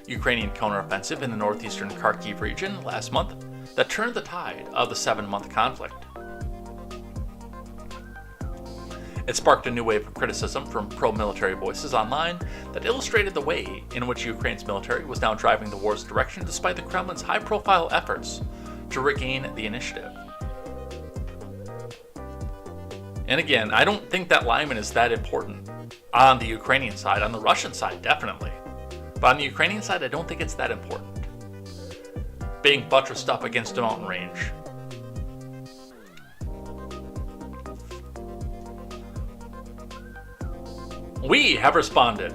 Ukrainian counteroffensive in the northeastern Kharkiv region last month that turned the tide of the 7-month conflict. It sparked a new wave of criticism from pro-military voices online that illustrated the way in which Ukraine's military was now driving the war's direction despite the Kremlin's high-profile efforts to regain the initiative. And again, I don't think that Lyman is that important on the Ukrainian side. On the Russian side, definitely. But on the Ukrainian side, I don't think it's that important. Being buttressed up against a mountain range. We have responded.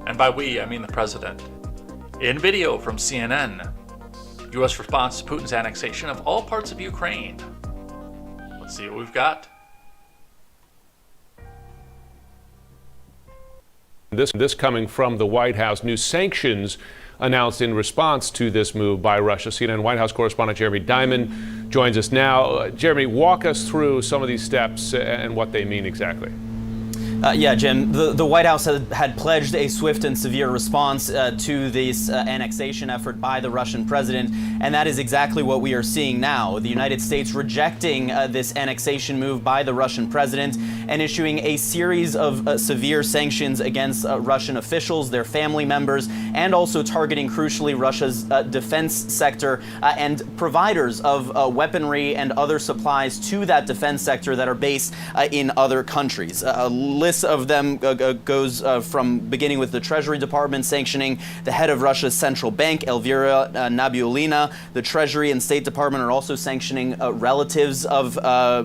And by we, I mean the president. In video from CNN, U.S. response to Putin's annexation of all parts of Ukraine. Let's see what we've got. This coming from the White House. New sanctions announced in response to this move by Russia. CNN White House correspondent Jeremy Diamond joins us now. Jeremy, walk us through some of these steps and what they mean exactly. Yeah, Jim, the White House had pledged a swift and severe response to this annexation effort by the Russian president, and that is exactly what we are seeing now. The United States rejecting this annexation move by the Russian president and issuing a series of severe sanctions against Russian officials, their family members, and also targeting, crucially, Russia's defense sector and providers of weaponry and other supplies to that defense sector that are based in other countries. A list of them goes from beginning with the Treasury Department sanctioning the head of Russia's central bank, Elvira Nabiullina. The Treasury and State Department are also sanctioning relatives of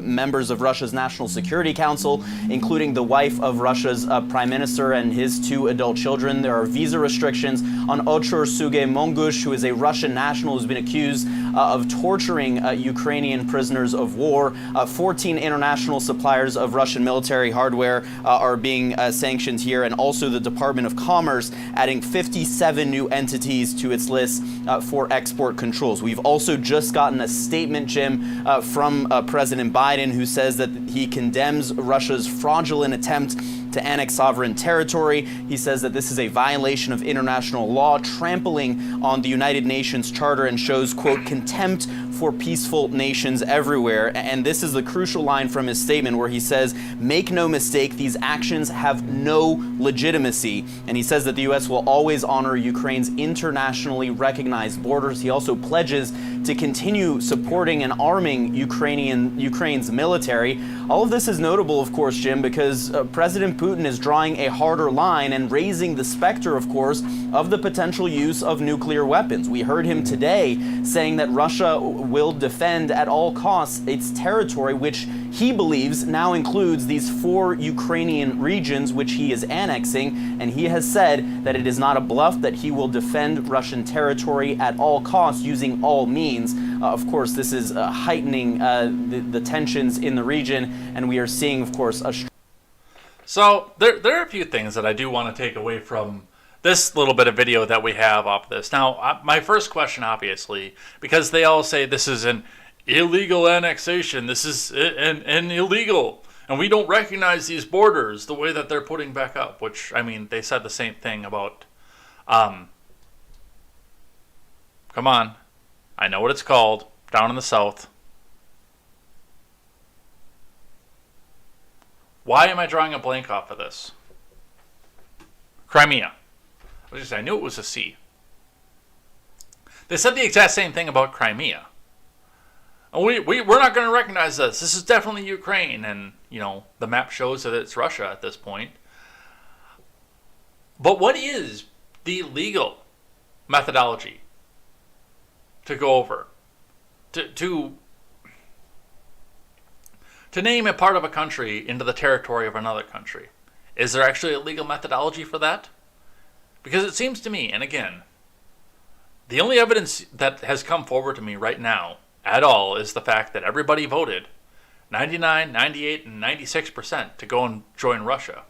members of Russia's National Security Council, including the wife of Russia's prime minister and his 2 adult children. There are visa restrictions on Ochur Suge Mongush, who is a Russian national who's been accused of torturing Ukrainian prisoners of war. 14 international suppliers of Russian military hardware are being sanctioned here, and also the Department of Commerce adding 57 new entities to its list for export controls. We've also just gotten a statement, Jim, from President Biden, who says that he condemns Russia's fraudulent attempt to annex sovereign territory. He says that this is a violation of international law, trampling on the United Nations Charter, and shows, quote, contempt for peaceful nations everywhere. And this is the crucial line from his statement where he says, make no mistake, these actions have no legitimacy. And he says that the U.S. will always honor Ukraine's internationally recognized borders. He also pledges to continue supporting and arming Ukraine's military. All of this is notable, of course, Jim, because President Putin is drawing a harder line and raising the specter, of course, of the potential use of nuclear weapons. We heard him today saying that Russia will defend at all costs its territory, which he believes now includes these 4 Ukrainian regions which he is annexing, and he has said that it is not a bluff, that he will defend Russian territory at all costs using all means. Of course, this is heightening the tensions in the region, and we are seeing, of course, a... So there are a few things that I do want to take away from this little bit of video that we have off this. Now, my first question, obviously, because they all say this is an illegal annexation, this is an illegal, and we don't recognize these borders the way that they're putting back up, which, I mean, they said the same thing about, come on, I know what it's called, down in the south. Why am I drawing a blank off of this? Crimea. I knew it was a C. They said the exact same thing about Crimea. And we're not going to recognize this. This is definitely Ukraine. And, you know, the map shows that it's Russia at this point. But what is the legal methodology to go over? To name a part of a country into the territory of another country. Is there actually a legal methodology for that? Because it seems to me, and again, the only evidence that has come forward to me right now at all is the fact that everybody voted 99, 98, and 96% to go and join Russia.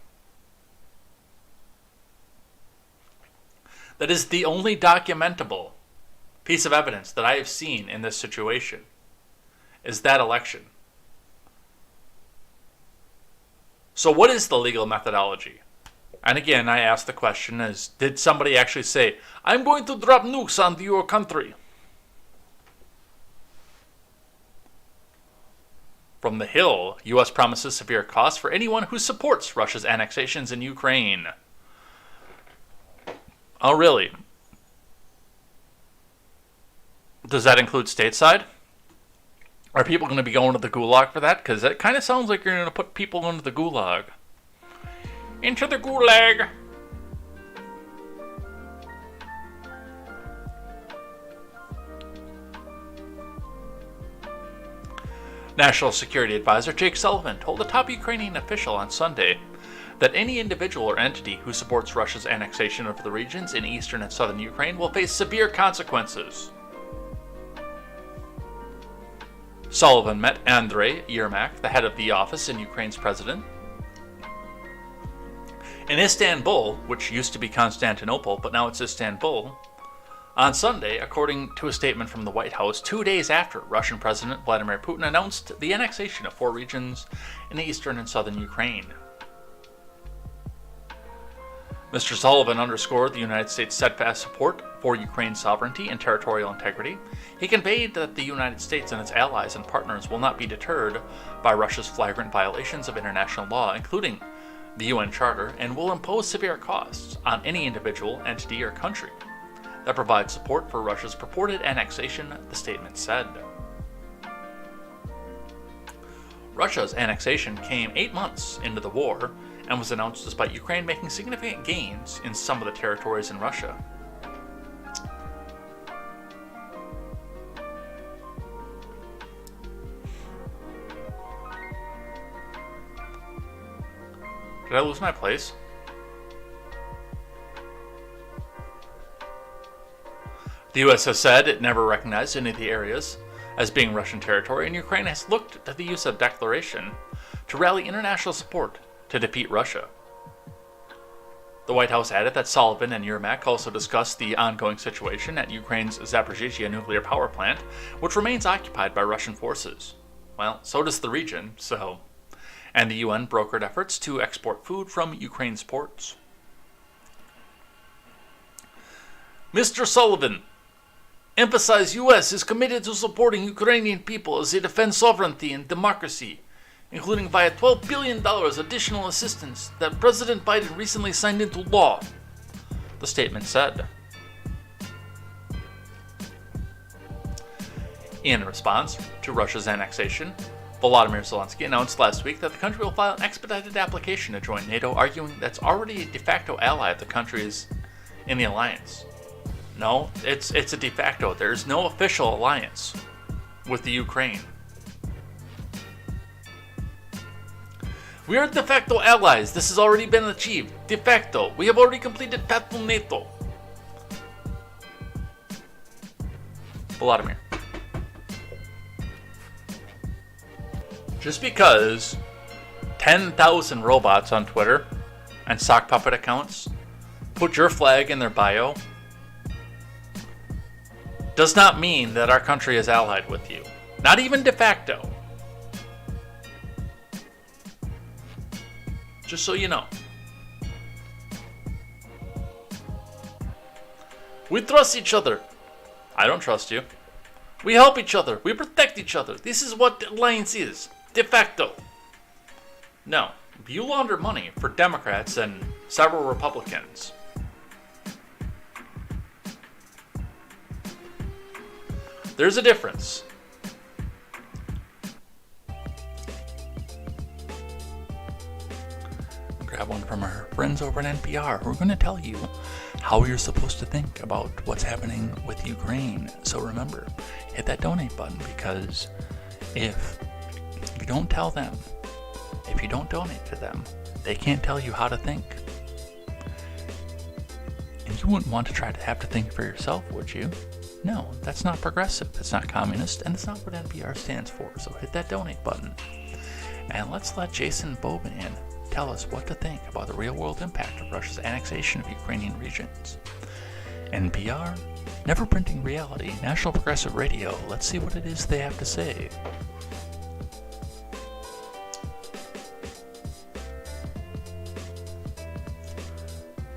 That is the only documentable piece of evidence that I have seen in this situation, is that election. So what is the legal methodology? And again, I ask the question is, did somebody actually say, I'm going to drop nukes onto your country? From the Hill, U.S. promises severe costs for anyone who supports Russia's annexations in Ukraine. Oh, really? Does that include stateside? Are people going to be going to the gulag for that? Because that kind of sounds like you're going to put people into the gulag. Into the gulag! National Security Advisor Jake Sullivan told a top Ukrainian official on Sunday that any individual or entity who supports Russia's annexation of the regions in eastern and southern Ukraine will face severe consequences. Sullivan met Andrei Yermak, the head of the office in Ukraine's president, in Istanbul, which used to be Constantinople, but now it's Istanbul, on Sunday, according to a statement from the White House, 2 days after Russian President Vladimir Putin announced the annexation of 4 regions in eastern and southern Ukraine. Mr. Sullivan underscored the United States' steadfast support for Ukraine's sovereignty and territorial integrity. He conveyed that the United States and its allies and partners will not be deterred by Russia's flagrant violations of international law, including the UN Charter, and will impose severe costs on any individual, entity, or country that provides support for Russia's purported annexation, the statement said. Russia's annexation came 8 months into the war and was announced despite Ukraine making significant gains in some of the territories in Russia. Did I lose my place? The US has said it never recognized any of the areas as being Russian territory, and Ukraine has looked to the use of declaration to rally international support to defeat Russia. The White House added that Sullivan and Yermak also discussed the ongoing situation at Ukraine's Zaporizhzhia nuclear power plant, which remains occupied by Russian forces. Well, so does the region, and the UN brokered efforts to export food from Ukraine's ports. Mr. Sullivan emphasized U.S. is committed to supporting Ukrainian people as they defend sovereignty and democracy, including via $12 billion additional assistance that President Biden recently signed into law, the statement said. In response to Russia's annexation, Volodymyr Zelensky announced last week that the country will file an expedited application to join NATO, arguing that it's already a de facto ally of the countries in the alliance. No, it's a de facto. There's no official alliance with the Ukraine. We are de facto allies. This has already been achieved. De facto. We have already completed path to NATO. Volodymyr. Just because 10,000 robots on Twitter and sock puppet accounts put your flag in their bio does not mean that our country is allied with you. Not even de facto. Just so you know. We trust each other. I don't trust you. We help each other. We protect each other. This is what the alliance is. De facto. No. You launder money for Democrats and several Republicans. There's a difference. Grab one from our friends over at NPR. We're going to tell you how you're supposed to think about what's happening with Ukraine. So remember, hit that donate button, because if you don't tell them, if you don't donate to them, they can't tell you how to think. And you wouldn't want to try to have to think for yourself, would you? No, that's not progressive, that's not communist, and that's not what NPR stands for. So hit that donate button. And let's let Jason Boban tell us what to think about the real-world impact of Russia's annexation of Ukrainian regions. NPR, never printing reality, National Progressive Radio. Let's see what it is they have to say.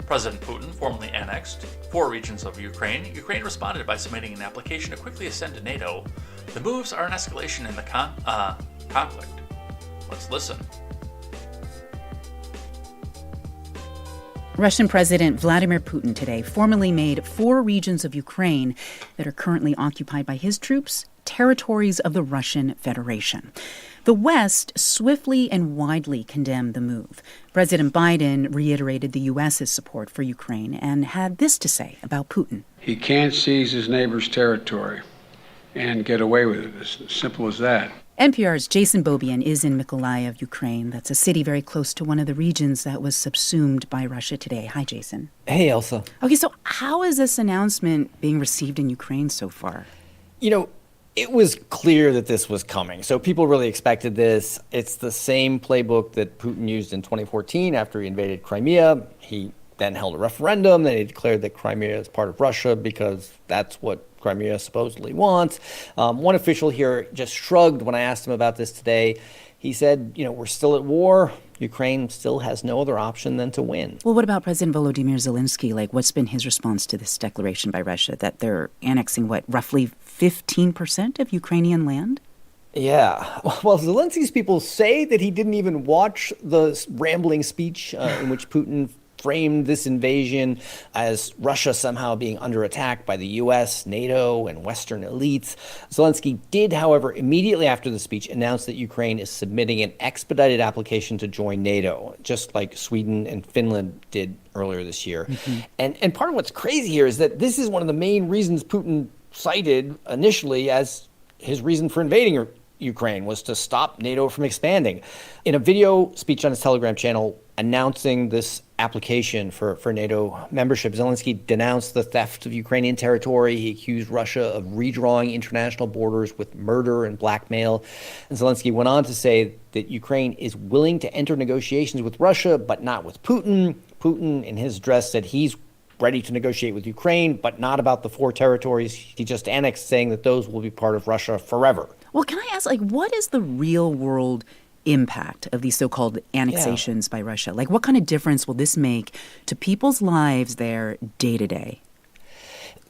President Putin formally annexed 4 regions of Ukraine. Ukraine responded by submitting an application to quickly ascend to NATO. The moves are an escalation in the conflict. Let's listen. Russian President Vladimir Putin today formally made 4 regions of Ukraine that are currently occupied by his troops territories of the Russian Federation. The West swiftly and widely condemned the move. President Biden reiterated the U.S.'s support for Ukraine and had this to say about Putin. He can't seize his neighbor's territory and get away with it. It's as simple as that. NPR's Jason Bobian is in Mykolaiv, Ukraine. That's a city very close to one of the regions that was subsumed by Russia today. Hi, Jason. Hey, Elsa. Okay, so how is this announcement being received in Ukraine so far? You know, it was clear that this was coming. So people really expected this. It's the same playbook that Putin used in 2014 after he invaded Crimea. He then held a referendum. Then he declared that Crimea is part of Russia because that's what Crimea supposedly wants. One official here just shrugged when I asked him about this today. He said, you know, we're still at war, Ukraine still has no other option than to win. Well, what about President Volodymyr Zelensky? Like, what's been his response to this declaration by Russia that they're annexing, roughly 15% of Ukrainian land? Yeah. Well, Zelensky's people say that he didn't even watch the rambling speech in which Putin framed this invasion as Russia somehow being under attack by the U.S., NATO, and Western elites. Zelensky did, however, immediately after the speech announce that Ukraine is submitting an expedited application to join NATO, just like Sweden and Finland did earlier this year. Mm-hmm. And part of what's crazy here is that this is one of the main reasons Putin cited initially as his reason for invading Ukraine, was to stop NATO from expanding. In a video speech on his Telegram channel announcing this application for NATO membership, Zelensky denounced the theft of Ukrainian territory. He accused Russia of redrawing international borders with murder and blackmail. And Zelensky went on to say that Ukraine is willing to enter negotiations with Russia, but not with Putin. Putin, in his address, said he's ready to negotiate with Ukraine, but not about the 4 territories he just annexed, saying that those will be part of Russia forever. Well, can I ask, what is the real world impact of these so-called annexations by Russia? Like, what kind of difference will this make to people's lives there day to day?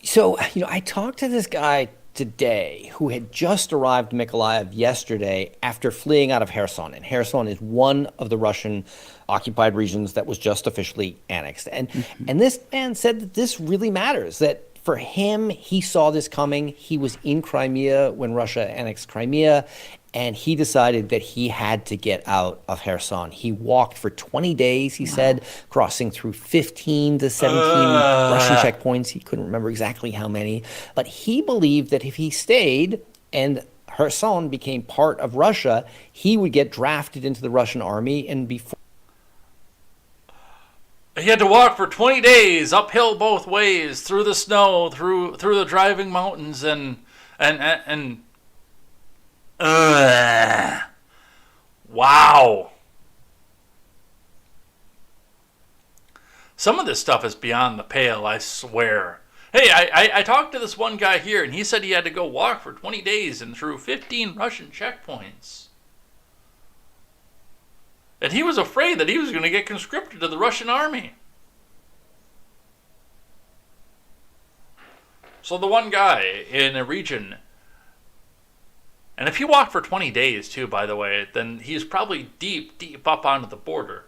So, I talked to this guy today who had just arrived in Mykolaiv yesterday after fleeing out of Kherson. And Kherson is one of the Russian occupied regions that was just officially annexed. And this man said that this really matters, that for him, he saw this coming. He was in Crimea when Russia annexed Crimea, and he decided that he had to get out of Kherson. He walked for 20 days, he said, crossing through 15 to 17 Russian checkpoints. He couldn't remember exactly how many. But he believed that if he stayed and Kherson became part of Russia, he would get drafted into the Russian army and be. He had to walk for 20 days, uphill both ways, through the snow, through the driving mountains, and wow. Some of this stuff is beyond the pale, I swear. Hey, I talked to this one guy here, and he said he had to go walk for 20 days and through 15 Russian checkpoints. And he was afraid that he was going to get conscripted to the Russian army. So the one guy in a region, and if he walked for 20 days too, by the way, then he's probably deep up onto the border.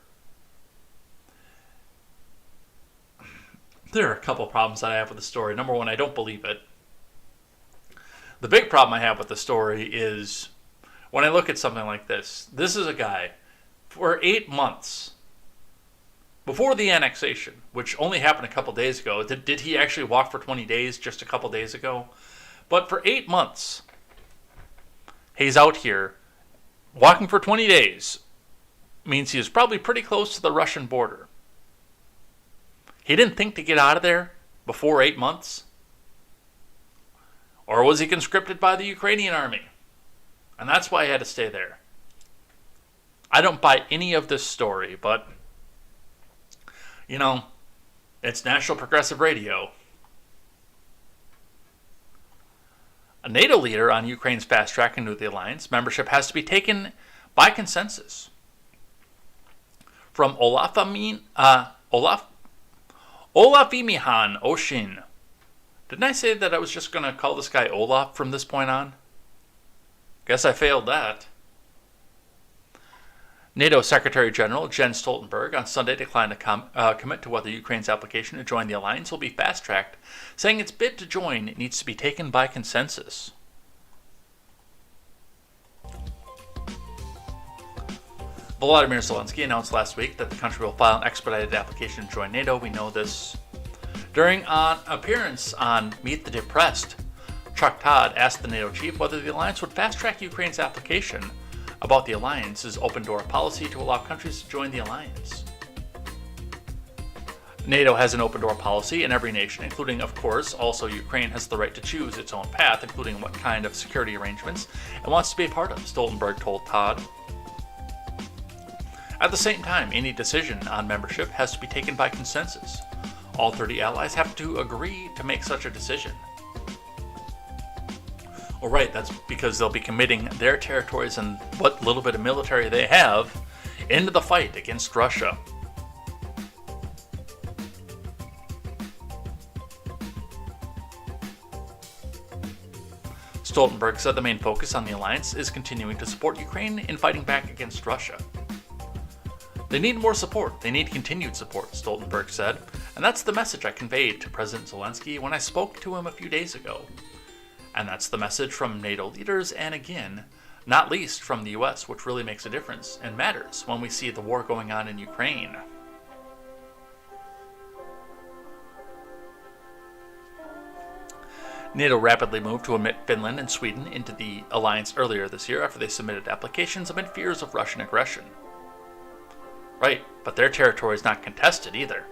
There are a couple problems that I have with the story. Number one, I don't believe it. The big problem I have with the story is when I look at something like this. This is a guy for 8 months before the annexation, which only happened a couple days ago. Did he actually walk for 20 days just a couple days ago? But for 8 months, he's out here walking for 20 days. Means he is probably pretty close to the Russian border. He didn't think to get out of there before 8 months? Or was he conscripted by the Ukrainian army? And that's why he had to stay there. I don't buy any of this story, but, it's National Progressive Radio. A NATO leader on Ukraine's fast track into the alliance membership has to be taken by consensus. From Olafimihan Oshin. Didn't I say that I was just going to call this guy Olaf from this point on? Guess I failed that. NATO Secretary General Jens Stoltenberg on Sunday declined to commit to whether Ukraine's application to join the alliance will be fast-tracked, saying its bid to join needs to be taken by consensus. Volodymyr Zelensky announced last week that the country will file an expedited application to join NATO. We know this. During an appearance on Meet the Depressed, Chuck Todd asked the NATO chief whether the alliance would fast-track Ukraine's application about the alliance's open-door policy to allow countries to join the alliance. NATO has an open-door policy, and every nation, including, of course, also Ukraine, has the right to choose its own path, including what kind of security arrangements it wants to be a part of, Stoltenberg told Todd. At the same time, any decision on membership has to be taken by consensus. All 30 allies have to agree to make such a decision. Well, right, that's because they'll be committing their territories and what little bit of military they have into the fight against Russia. Stoltenberg said the main focus on the alliance is continuing to support Ukraine in fighting back against Russia. They need more support. They need continued support, Stoltenberg said, and that's the message I conveyed to President Zelensky when I spoke to him a few days ago. And that's the message from NATO leaders, and again, not least from the US, which really makes a difference and matters when we see the war going on in Ukraine. NATO rapidly moved to admit Finland and Sweden into the alliance earlier this year after they submitted applications amid fears of Russian aggression. Right, but their territory is not contested either.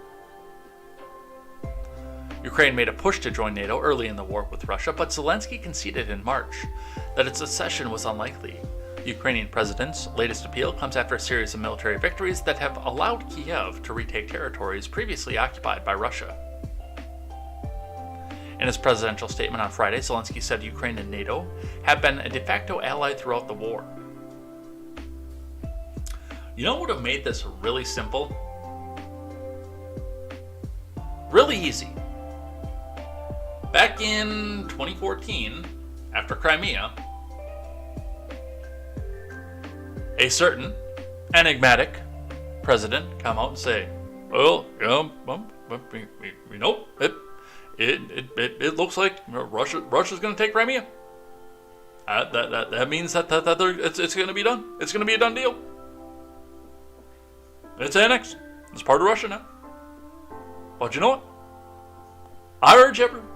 Ukraine made a push to join NATO early in the war with Russia, but Zelensky conceded in March that its accession was unlikely. The Ukrainian president's latest appeal comes after a series of military victories that have allowed Kiev to retake territories previously occupied by Russia. In his presidential statement on Friday, Zelensky said Ukraine and NATO have been a de facto ally throughout the war. You know what would have made this really simple? Really easy. Back in 2014, after Crimea, a certain enigmatic president come out and say, well, it looks like Russia's going to take Crimea. That means that it's going to be done. It's going to be a done deal. It's annexed. It's part of Russia now. But you know what? I urge everyone,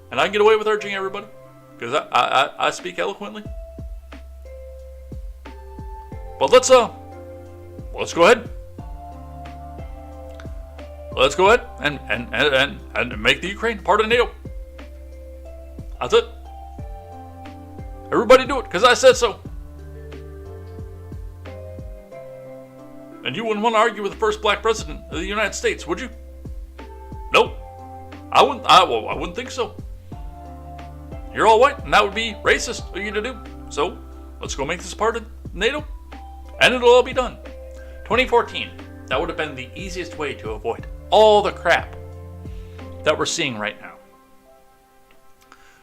and I can get away with urging everybody, because I speak eloquently. But let's go ahead. Let's go ahead and make the Ukraine part of NATO. That's it. Everybody do it, because I said so. And you wouldn't want to argue with the first black president of the United States, would you? Nope. I wouldn't think so. You're all white, and that would be racist for you to do. So, let's go make this part of NATO, and it'll all be done. 2014, that would have been the easiest way to avoid all the crap that we're seeing right now.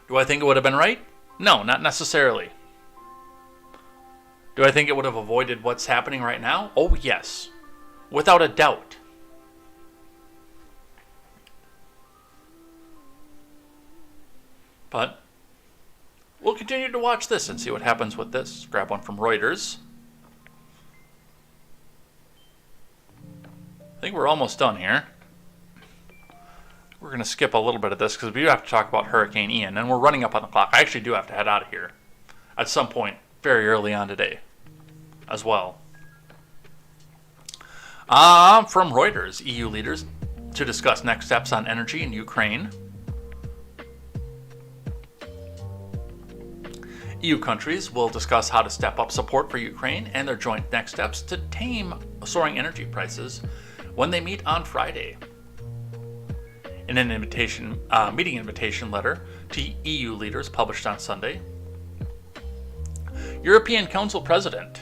Do I think it would have been right? No, not necessarily. Do I think it would have avoided what's happening right now? Oh, yes. Without a doubt. But we'll continue to watch this and see what happens with this. Grab one from Reuters. I think we're almost done here. We're going to skip a little bit of this because we do have to talk about Hurricane Ian, and we're running up on the clock. I actually do have to head out of here at some point very early on today as well. From Reuters, EU leaders to discuss next steps on energy in Ukraine. EU countries will discuss how to step up support for Ukraine and their joint next steps to tame soaring energy prices when they meet on Friday. In an meeting invitation letter to EU leaders published on Sunday, European Council President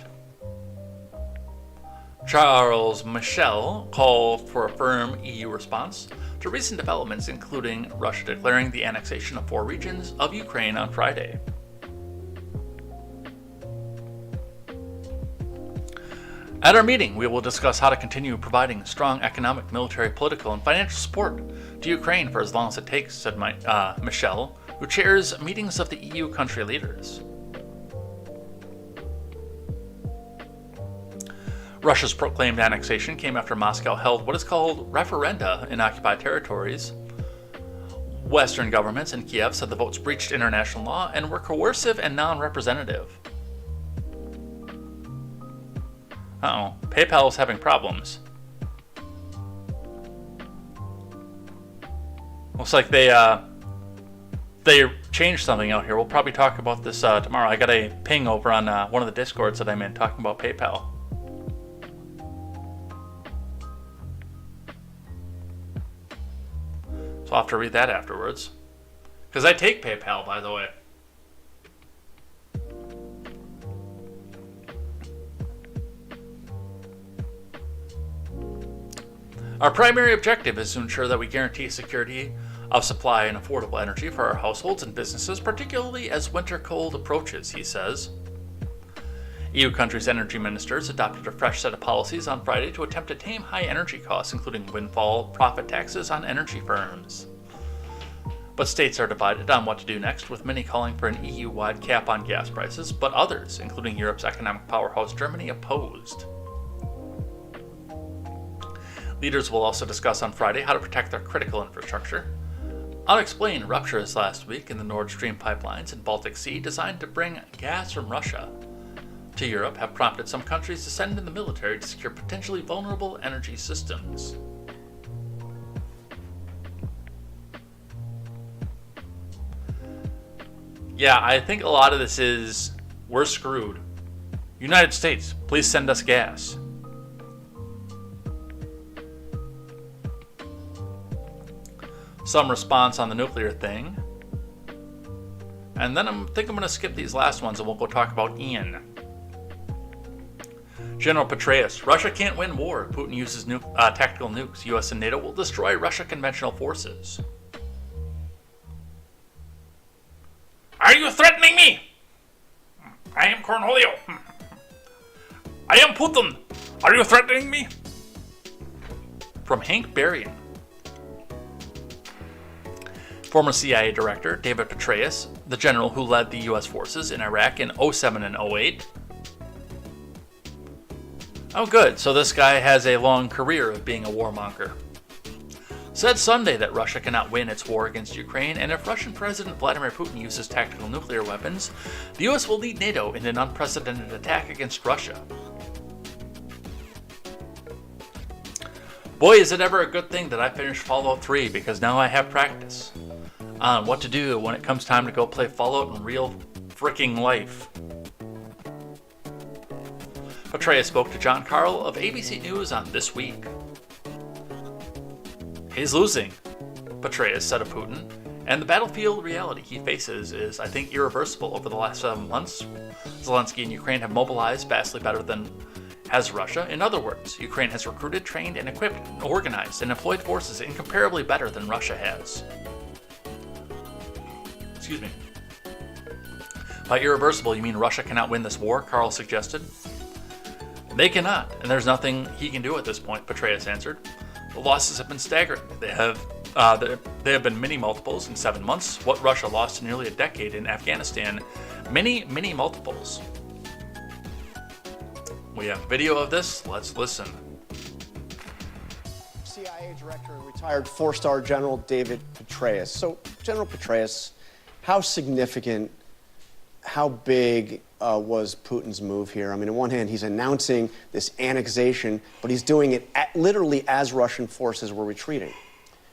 Charles Michel called for a firm EU response to recent developments, including Russia declaring the annexation of 4 regions of Ukraine on Friday. At our meeting, we will discuss how to continue providing strong economic, military, political, and financial support to Ukraine for as long as it takes, said Michel, who chairs meetings of the EU country leaders. Russia's proclaimed annexation came after Moscow held what is called referenda in occupied territories. Western governments in Kiev said the votes breached international law and were coercive and non-representative. PayPal is having problems. Looks like they changed something out here. We'll probably talk about this tomorrow. I got a ping over on one of the Discords that I'm in talking about PayPal. So I'll have to read that afterwards. Because I take PayPal, by the way. Our primary objective is to ensure that we guarantee security of supply and affordable energy for our households and businesses, particularly as winter cold approaches, he says. EU countries' energy ministers adopted a fresh set of policies on Friday to attempt to tame high energy costs, including windfall profit taxes on energy firms. But states are divided on what to do next, with many calling for an EU-wide cap on gas prices, but others, including Europe's economic powerhouse Germany, opposed. Leaders will also discuss on Friday how to protect their critical infrastructure. Unexplained ruptures last week in the Nord Stream pipelines in Baltic Sea designed to bring gas from Russia to Europe have prompted some countries to send in the military to secure potentially vulnerable energy systems. Yeah, I think a lot of this is, we're screwed. United States, please send us gas. Some response on the nuclear thing. And then I think I'm going to skip these last ones and we'll go talk about Ian. General Petraeus, Russia can't win war. Putin uses tactical nukes. US and NATO will destroy Russian conventional forces. Are you threatening me? I am Cornholio. I am Putin. Are you threatening me? From Hank Berrien. Former CIA Director David Petraeus, the general who led the U.S. forces in Iraq in 07 and 08. Oh good, so this guy has a long career of being a warmonger. Said Sunday that Russia cannot win its war against Ukraine, and if Russian President Vladimir Putin uses tactical nuclear weapons, the U.S. will lead NATO in an unprecedented attack against Russia. Boy, is it ever a good thing that I finished Fallout 3, because now I have practice on what to do when it comes time to go play Fallout in real freaking life. Petraeus spoke to John Carl of ABC News on This Week. He's losing, Petraeus said of Putin, and the battlefield reality he faces is, I think, irreversible. Over the last 7 months, Zelensky and Ukraine have mobilized vastly better than has Russia. In other words, Ukraine has recruited, trained, and equipped, and organized, and employed forces incomparably better than Russia has. Excuse me. By irreversible, you mean Russia cannot win this war? Carl suggested. They cannot, and there's nothing he can do at this point, Petraeus answered. The losses have been staggering. They have been many multiples in 7 months. What Russia lost in nearly a decade in Afghanistan, many multiples. We have video of this. Let's listen. CIA Director and retired four-star General David Petraeus. So, General Petraeus, how significant, how big was Putin's move here? I mean, on one hand, he's announcing this annexation, but he's doing it literally as Russian forces were retreating.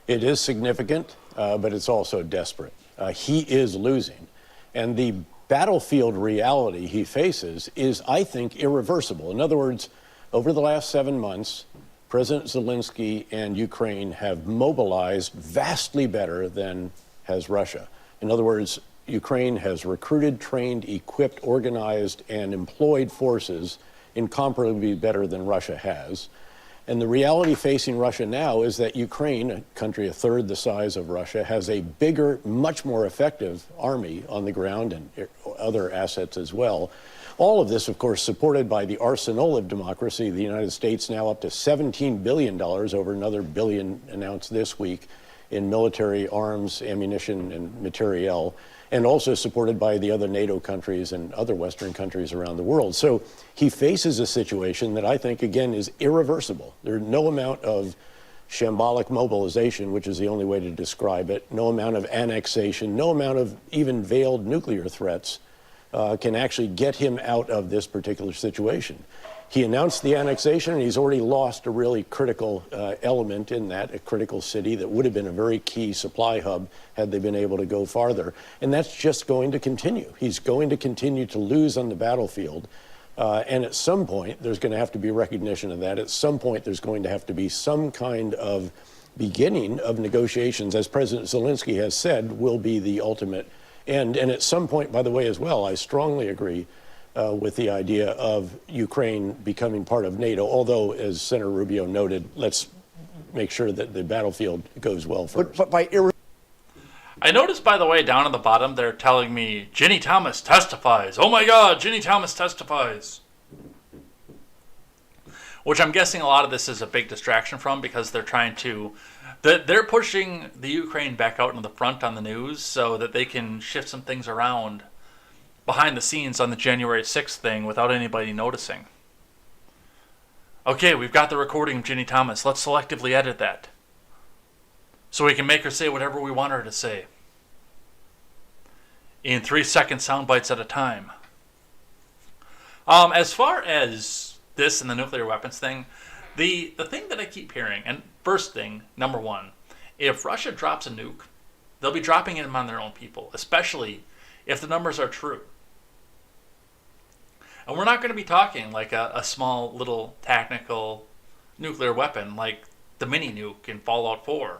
It is significant, but it's also desperate. He is losing. And the battlefield reality he faces is, I think, irreversible. In other words, over the last 7 months, President Zelensky and Ukraine have mobilized vastly better than has Russia. In other words, Ukraine has recruited, trained, equipped, organized, and employed forces incomparably better than Russia has. And the reality facing Russia now is that Ukraine, a country a third the size of Russia, has a bigger, much more effective army on the ground and other assets as well. All of this, of course, supported by the arsenal of democracy. The United States now up to $17 billion, over another billion announced this week, in military arms, ammunition, and materiel, and also supported by the other NATO countries and other Western countries around the world. So he faces a situation that I think, again, is irreversible. There's no amount of shambolic mobilization, which is the only way to describe it, no amount of annexation, no amount of even veiled nuclear threats can actually get him out of this particular situation. He announced the annexation, and he's already lost a really critical element in that, a critical city that would have been a very key supply hub had they been able to go farther. And that's just going to continue. He's going to continue to lose on the battlefield. And at some point, there's going to have to be recognition of that. At some point, there's going to have to be some kind of beginning of negotiations, as President Zelensky has said, will be the ultimate end. And at some point, by the way, as well, I strongly agree with the idea of Ukraine becoming part of NATO, although, as Senator Rubio noted, let's make sure that the battlefield goes well first. But by I noticed, by the way, down at the bottom, they're telling me, Ginny Thomas testifies. Oh my God, Ginny Thomas testifies. Which I'm guessing a lot of this is a big distraction from, because they're trying to... They're pushing the Ukraine back out into the front on the news so that they can shift some things around behind the scenes on the January 6th thing without anybody noticing. Okay, we've got the recording of Ginny Thomas. Let's selectively edit that, so we can make her say whatever we want her to say, in 3-second sound bites at a time. As far as this and the nuclear weapons thing, the thing that I keep hearing, and first thing, number one, if Russia drops a nuke, they'll be dropping them on their own people, especially if the numbers are true. And we're not going to be talking like a small little tactical nuclear weapon like the mini nuke in Fallout 4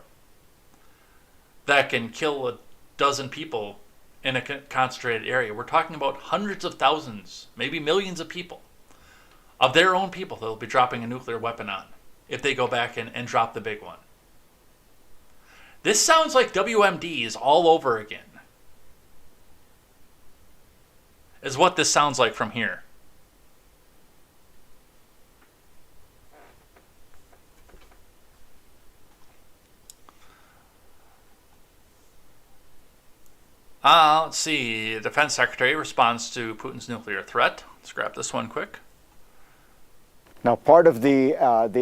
that can kill a dozen people in a concentrated area. We're talking about hundreds of thousands, maybe millions of people, of their own people they'll be dropping a nuclear weapon on if they go back and drop the big one. This sounds like WMDs all over again, is what this sounds like from here. Let's see. The Defense Secretary responds to Putin's nuclear threat. Let's grab this one quick. Now, part of the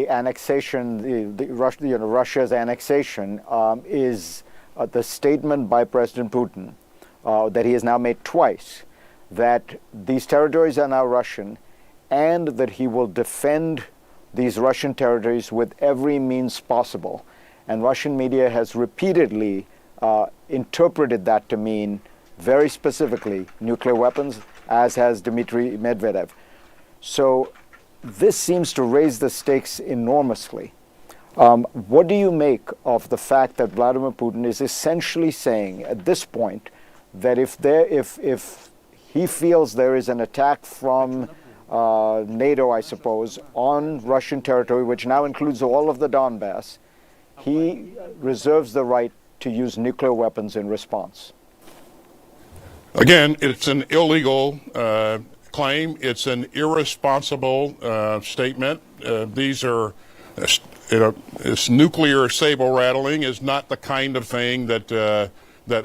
annexation, Russia's annexation, is the statement by President Putin that he has now made twice, that these territories are now Russian, and that he will defend these Russian territories with every means possible. And Russian media has repeatedly interpreted that to mean, very specifically, nuclear weapons, as has Dmitry Medvedev. So this seems to raise the stakes enormously. What do you make of the fact that Vladimir Putin is essentially saying at this point that if he feels there is an attack from NATO, I suppose, on Russian territory, which now includes all of the Donbass, he reserves the right to use nuclear weapons in response? Again, it's an illegal claim. It's an irresponsible statement. These are, this nuclear saber rattling is not the kind of thing that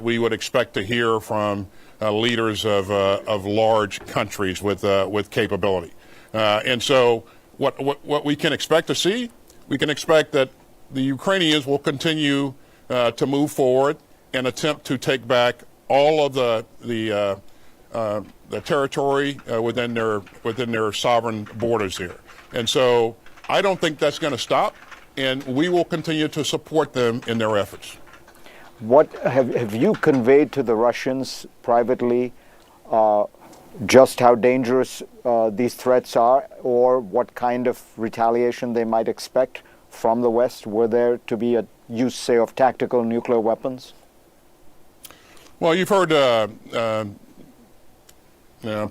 we would expect to hear from leaders of large countries with capability. And so, what we can expect to see, we can expect that the Ukrainians will continue to move forward and attempt to take back all of the territory within their sovereign borders here. And so I don't think that's going to stop, and we will continue to support them in their efforts. What have you conveyed to the Russians privately just how dangerous these threats are, or what kind of retaliation they might expect from the West were there to be a use, say, of tactical nuclear weapons? Well, you've heard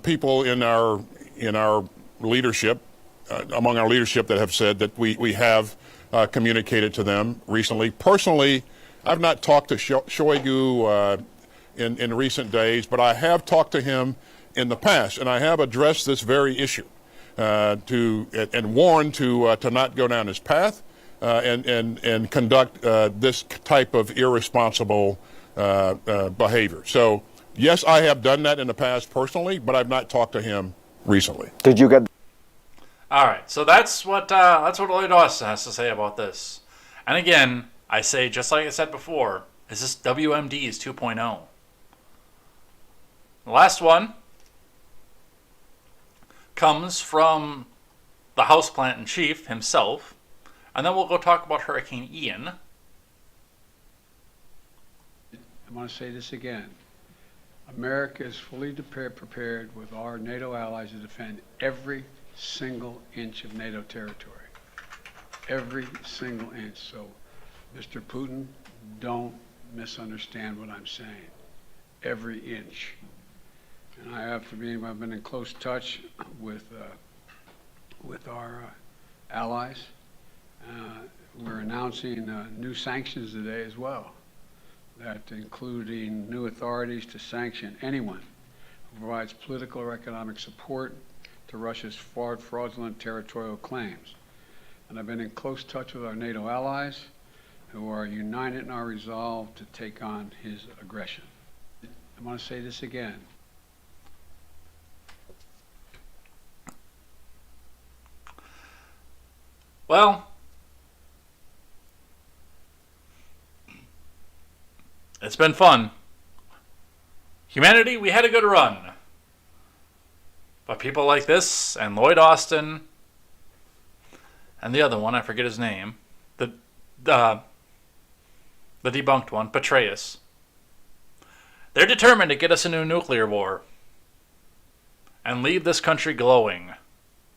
people in our leadership, among our leadership, that have said that we have communicated to them recently. Personally, I've not talked to Shoigu in recent days, but I have talked to him in the past, and I have addressed this very issue and warned to not go down this path and conduct this type of irresponsible behavior. So, yes, I have done that in the past personally, but I've not talked to him recently. Did you get? All right, so that's what Lloyd Austin has to say about this. And again, I say, just like I said before, is this WMD's 2.0? The last one comes from the houseplant-in-chief himself, and then we'll go talk about Hurricane Ian. I want to say this again. America is fully prepared with our NATO allies to defend every single inch of NATO territory. Every single inch. So, Mr. Putin, don't misunderstand what I'm saying. Every inch. And I've been in close touch with our allies. we're announcing new sanctions today as well, that including new authorities to sanction anyone who provides political or economic support to Russia's fraudulent territorial claims. And I've been in close touch with our NATO allies, who are united in our resolve to take on his aggression. I want to say this again. Well, it's been fun. Humanity, we had a good run. But people like this, and Lloyd Austin, and the other one, I forget his name, the debunked one, Petraeus, they're determined to get us into a nuclear war. And leave this country glowing.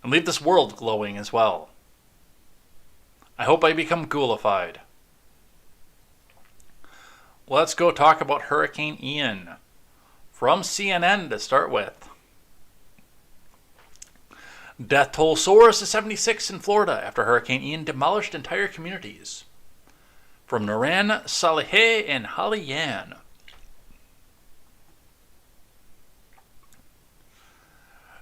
And leave this world glowing as well. I hope I become ghoulified. Let's go talk about Hurricane Ian. From CNN to start with. Death toll soars to 76 in Florida after Hurricane Ian demolished entire communities. From Naran Saliheh and Holly Yan.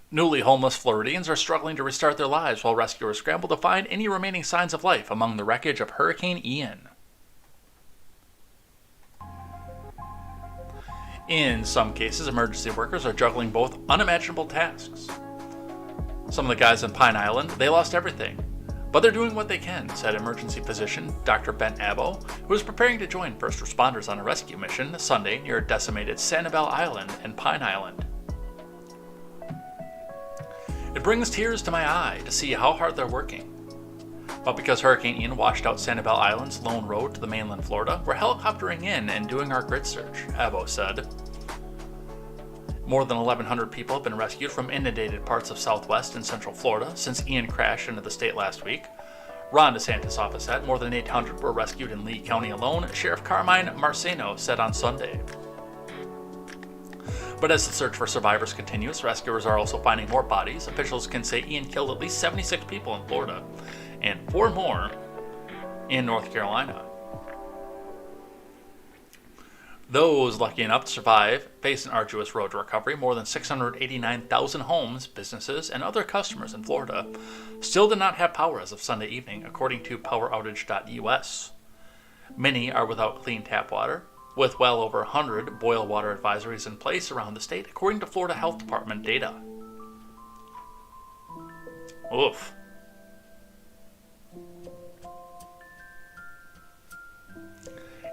Newly homeless Floridians are struggling to restart their lives while rescuers scramble to find any remaining signs of life among the wreckage of Hurricane Ian. In some cases, emergency workers are juggling both unimaginable tasks. Some of the guys in Pine Island, they lost everything, but they're doing what they can, said emergency physician Dr. Ben Abbo, who is preparing to join first responders on a rescue mission Sunday near decimated Sanibel Island and Pine Island. It brings tears to my eye to see how hard they're working. But because Hurricane Ian washed out Sanibel Island's lone road to the mainland Florida, we're helicoptering in and doing our grid search, Abbo said. More than 1,100 people have been rescued from inundated parts of southwest and central Florida since Ian crashed into the state last week. Ron DeSantis' office said more than 800 were rescued in Lee County alone, Sheriff Carmine Marceno said on Sunday. But as the search for survivors continues, rescuers are also finding more bodies. Officials can say Ian killed at least 76 people in Florida and 4 more in North Carolina. Those lucky enough to survive face an arduous road to recovery. More than 689,000 homes, businesses, and other customers in Florida still did not have power as of Sunday evening, according to poweroutage.us. Many are without clean tap water, with well over 100 boil water advisories in place around the state, according to Florida Health Department data. Oof.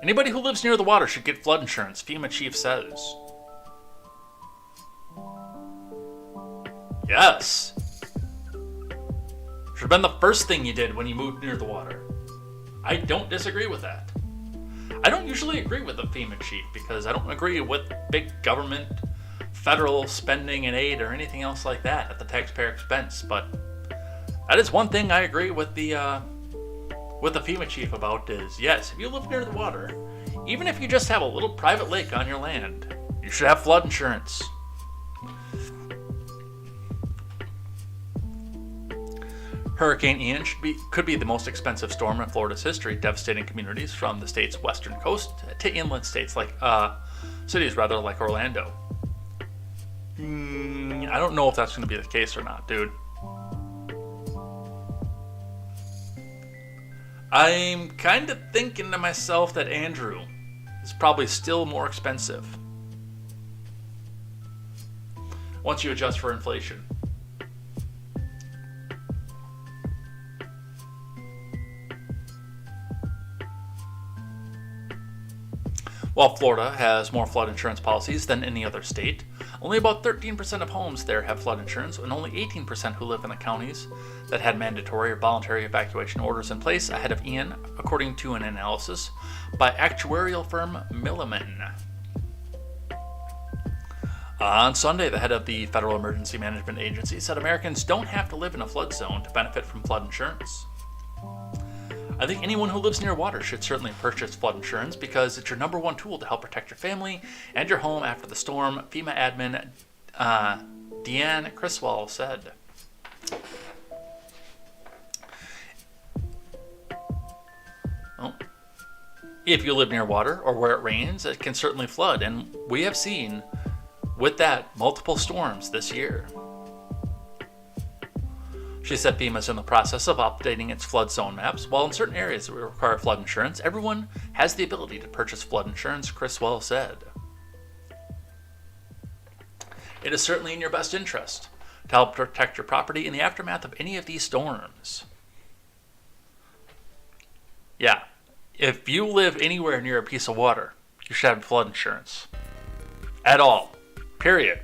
Anybody who lives near the water should get flood insurance, FEMA chief says. Yes. Should have been the first thing you did when you moved near the water. I don't disagree with that. I don't usually agree with the FEMA chief because I don't agree with big government, federal spending and aid or anything else like that at the taxpayer expense. But that is one thing I agree with the FEMA chief about is, yes, if you live near the water, even if you just have a little private lake on your land, you should have flood insurance. Hurricane Ian could be the most expensive storm in Florida's history, devastating communities from the state's western coast to inland states cities like Orlando. I don't know if that's going to be the case or not, dude. I'm kind of thinking to myself that Andrew is probably still more expensive once you adjust for inflation. While Florida has more flood insurance policies than any other state, only about 13% of homes there have flood insurance, and only 18% who live in the counties that had mandatory or voluntary evacuation orders in place ahead of Ian, according to an analysis by actuarial firm Milliman. On Sunday, the head of the Federal Emergency Management Agency said Americans don't have to live in a flood zone to benefit from flood insurance. I think anyone who lives near water should certainly purchase flood insurance because it's your number one tool to help protect your family and your home after the storm, FEMA admin Deanne Criswell said. If you live near water or where it rains, it can certainly flood, and we have seen with that multiple storms this year. She said FEMA is in the process of updating its flood zone maps. While in certain areas that require flood insurance, everyone has the ability to purchase flood insurance, Chris Well said. It is certainly in your best interest to help protect your property in the aftermath of any of these storms. Yeah, if you live anywhere near a piece of water, you should have flood insurance. At all. Period.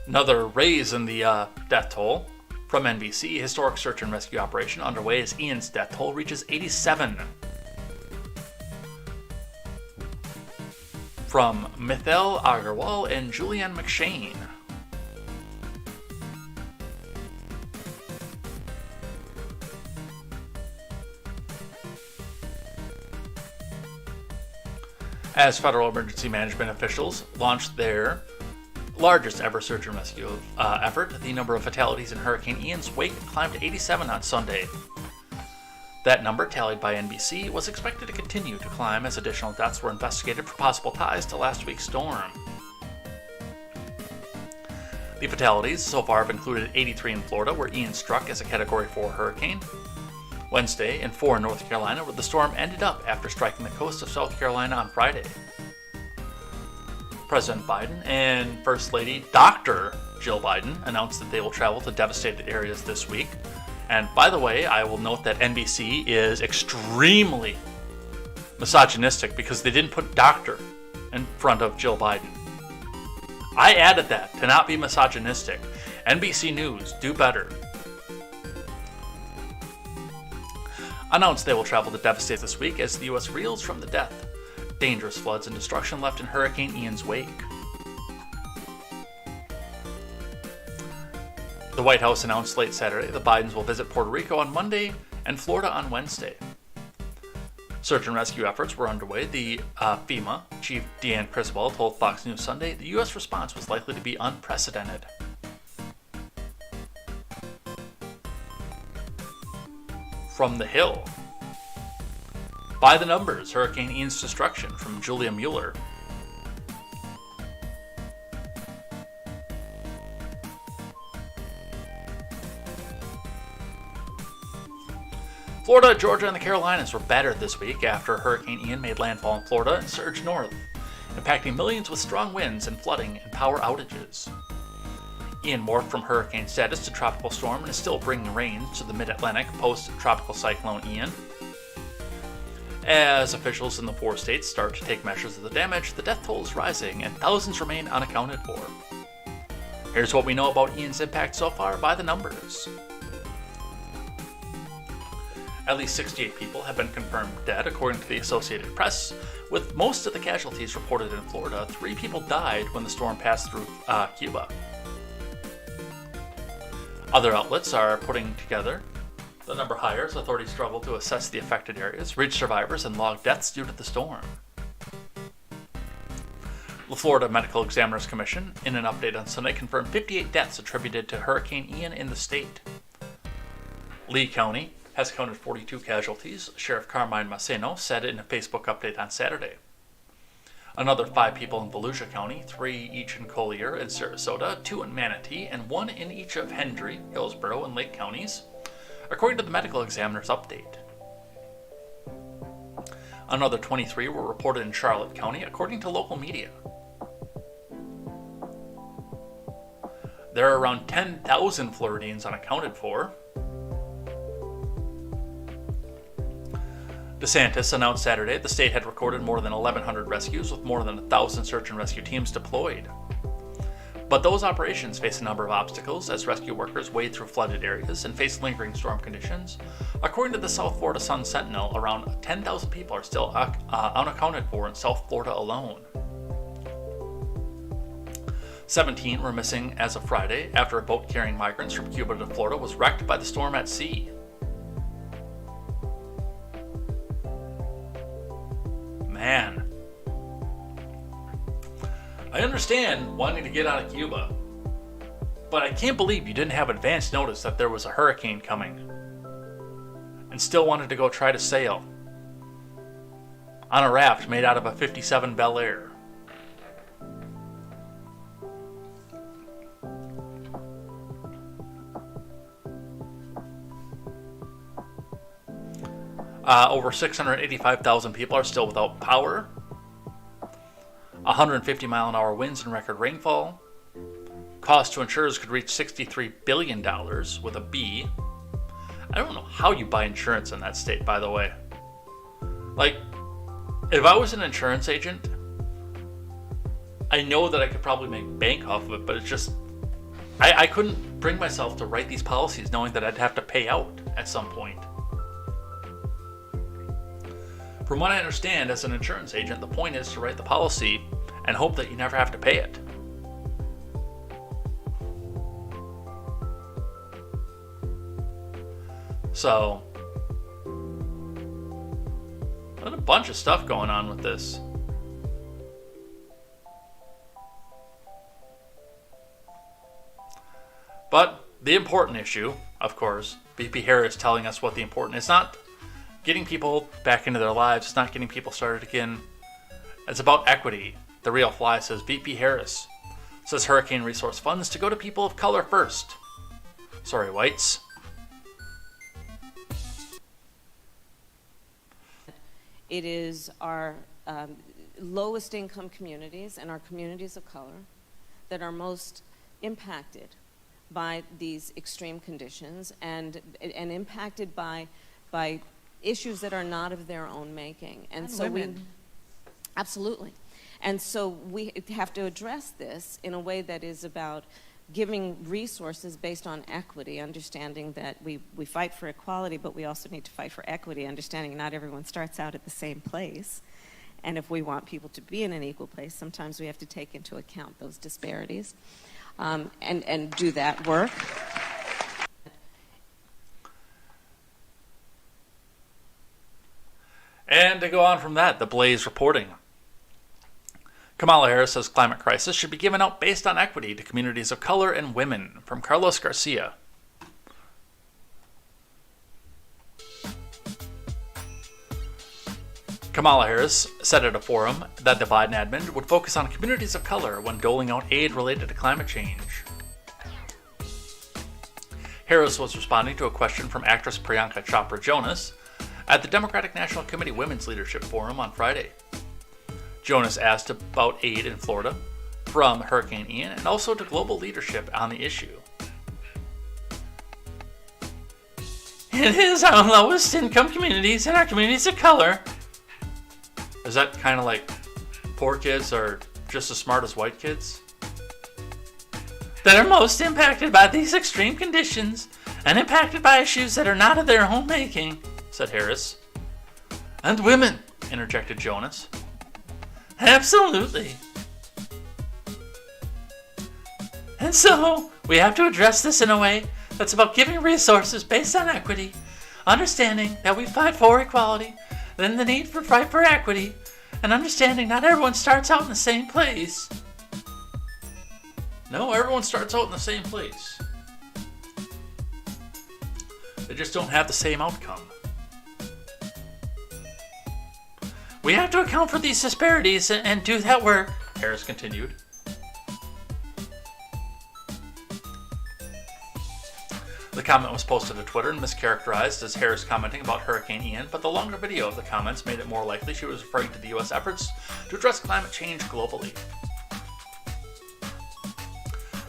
Another raise in the death toll from NBC. Historic search and rescue operation underway as Ian's death toll reaches 87. From Mithel Agarwal and Julianne McShane. As federal emergency management officials launched their largest ever search and rescue effort, the number of fatalities in Hurricane Ian's wake climbed to 87 on Sunday. That number, tallied by NBC, was expected to continue to climb as additional deaths were investigated for possible ties to last week's storm. The fatalities so far have included 83 in Florida, where Ian struck as a Category 4 hurricane, Wednesday, and 4 in North Carolina, where the storm ended up after striking the coast of South Carolina on Friday. President Biden and First Lady Dr. Jill Biden announced that they will travel to devastated areas this week. And by the way, I will note that NBC is extremely misogynistic because they didn't put doctor in front of Jill Biden. I added that to not be misogynistic. NBC News, do better. Announced they will travel to devastate this week as the U.S. reels from the death, dangerous floods, and destruction left in Hurricane Ian's wake. The White House announced late Saturday the Bidens will visit Puerto Rico on Monday and Florida on Wednesday. Search and rescue efforts were underway. The FEMA chief Deanne Criswell told Fox News Sunday the U.S. response was likely to be unprecedented. From the Hill. By the numbers, Hurricane Ian's destruction, from Julia Mueller. Florida, Georgia, and the Carolinas were battered this week after Hurricane Ian made landfall in Florida and surged north, impacting millions with strong winds and flooding and power outages. Ian morphed from hurricane status to tropical storm and is still bringing rain to the mid-Atlantic post-tropical cyclone Ian. As officials in the 4 states start to take measures of the damage, the death toll is rising and thousands remain unaccounted for. Here's what we know about Ian's impact so far by the numbers. At least 68 people have been confirmed dead, according to the Associated Press, with most of the casualties reported in Florida. 3 people died when the storm passed through Cuba. Other outlets are putting together the number higher as authorities struggle to assess the affected areas, reach survivors, and log deaths due to the storm. The Florida Medical Examiners Commission, in an update on Sunday, confirmed 58 deaths attributed to Hurricane Ian in the state. Lee County has counted 42 casualties, Sheriff Carmine Maceno said in a Facebook update on Saturday. Another 5 people in Volusia County, 3 each in Collier and Sarasota, 2 in Manatee, and 1 in each of Hendry, Hillsborough, and Lake counties, according to the medical examiner's update. Another 23 were reported in Charlotte County, according to local media. There are around 10,000 Floridians unaccounted for. DeSantis announced Saturday the state had recorded more than 1,100 rescues with more than 1,000 search and rescue teams deployed. But those operations face a number of obstacles as rescue workers wade through flooded areas and face lingering storm conditions. According to the South Florida Sun Sentinel, around 10,000 people are still unaccounted for in South Florida alone. 17 were missing as of Friday after a boat carrying migrants from Cuba to Florida was wrecked by the storm at sea. Man, I understand wanting to get out of Cuba. But I can't believe you didn't have advance notice that there was a hurricane coming and still wanted to go try to sail on a raft made out of a 57 Bel Air. Over 685,000 people are still without power. 150-mile-an-hour winds and record rainfall. Cost to insurers could reach $63 billion with a B. I don't know how you buy insurance in that state, by the way. Like, if I was an insurance agent, I know that I could probably make bank off of it, but it's just, I couldn't bring myself to write these policies knowing that I'd have to pay out at some point. From what I understand, as an insurance agent, the point is to write the policy and hope that you never have to pay it. So, there's a bunch of stuff going on with this. But the important issue, of course, VP Harris telling us what the important is not getting people back into their lives. It's not getting people started again. It's about equity. The Real Fly says VP Harris says hurricane resource funds to go to people of color first. Sorry, whites. It is our lowest income communities and our communities of color that are most impacted by these extreme conditions and impacted by issues that are not of their own making. And so women. Absolutely. And so we have to address this in a way that is about giving resources based on equity, understanding that we fight for equality, but we also need to fight for equity, understanding not everyone starts out at the same place. And if we want people to be in an equal place, sometimes we have to take into account those disparities and do that work. And to go on from that, The Blaze reporting. Kamala Harris says climate crisis should be given out based on equity to communities of color and women. From Carlos Garcia. Kamala Harris said at a forum that the Biden admin would focus on communities of color when doling out aid related to climate change. Harris was responding to a question from actress Priyanka Chopra Jonas at the Democratic National Committee Women's Leadership Forum on Friday. Jonas asked about aid in Florida from Hurricane Ian and also to global leadership on the issue. It is our lowest income communities and our communities of color. Is that kind of like poor kids are just as smart as white kids? That are most impacted by these extreme conditions and impacted by issues that are not of their own making, said Harris. And women, interjected Jonas. Absolutely. And so, we have to address this in a way that's about giving resources based on equity, understanding that we fight for equality, then the need for fight for equity, and understanding not everyone starts out in the same place. No, everyone starts out in the same place. They just don't have the same outcome. We have to account for these disparities and do that work, Harris continued. The comment was posted to Twitter and mischaracterized as Harris commenting about Hurricane Ian, but the longer video of the comments made it more likely she was referring to the U.S. efforts to address climate change globally.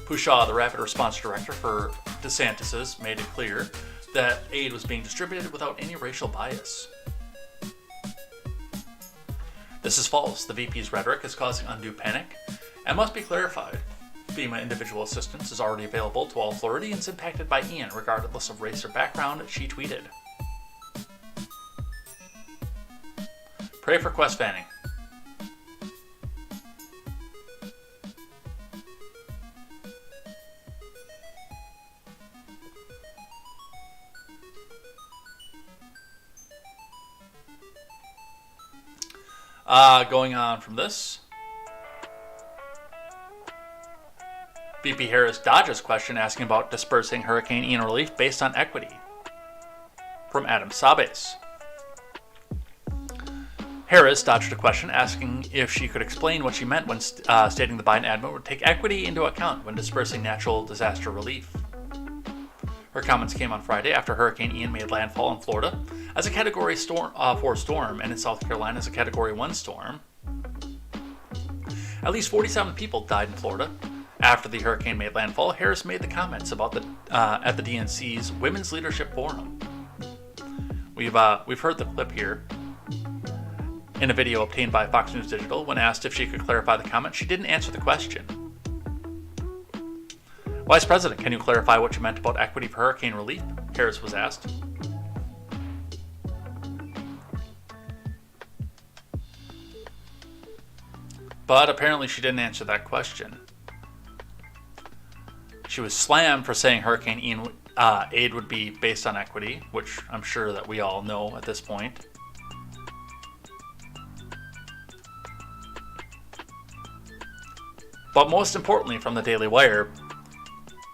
Pushaw, the Rapid Response Director for DeSantis, made it clear that aid was being distributed without any racial bias. This is false. The VP's rhetoric is causing undue panic and must be clarified. FEMA individual assistance is already available to all Floridians impacted by Ian, regardless of race or background, she tweeted. Pray for Quest Fanning. Going on from this. VP Harris dodges question asking about dispersing Hurricane Ian relief based on equity. From Adam Sabes. Harris dodged a question asking if she could explain what she meant when stating the Biden admin would take equity into account when dispersing natural disaster relief. Her comments came on Friday after Hurricane Ian made landfall in Florida as a Category 4 storm and in South Carolina as a Category 1 storm. At least 47 people died in Florida. After the hurricane made landfall, Harris made the comments about at the DNC's Women's Leadership Forum. We've heard the clip here. In a video obtained by Fox News Digital, when asked if she could clarify the comment, she didn't answer the question. Vice President, can you clarify what you meant about equity for hurricane relief? Harris was asked. But apparently she didn't answer that question. She was slammed for saying Hurricane Ian aid would be based on equity, which I'm sure that we all know at this point. But most importantly from the Daily Wire,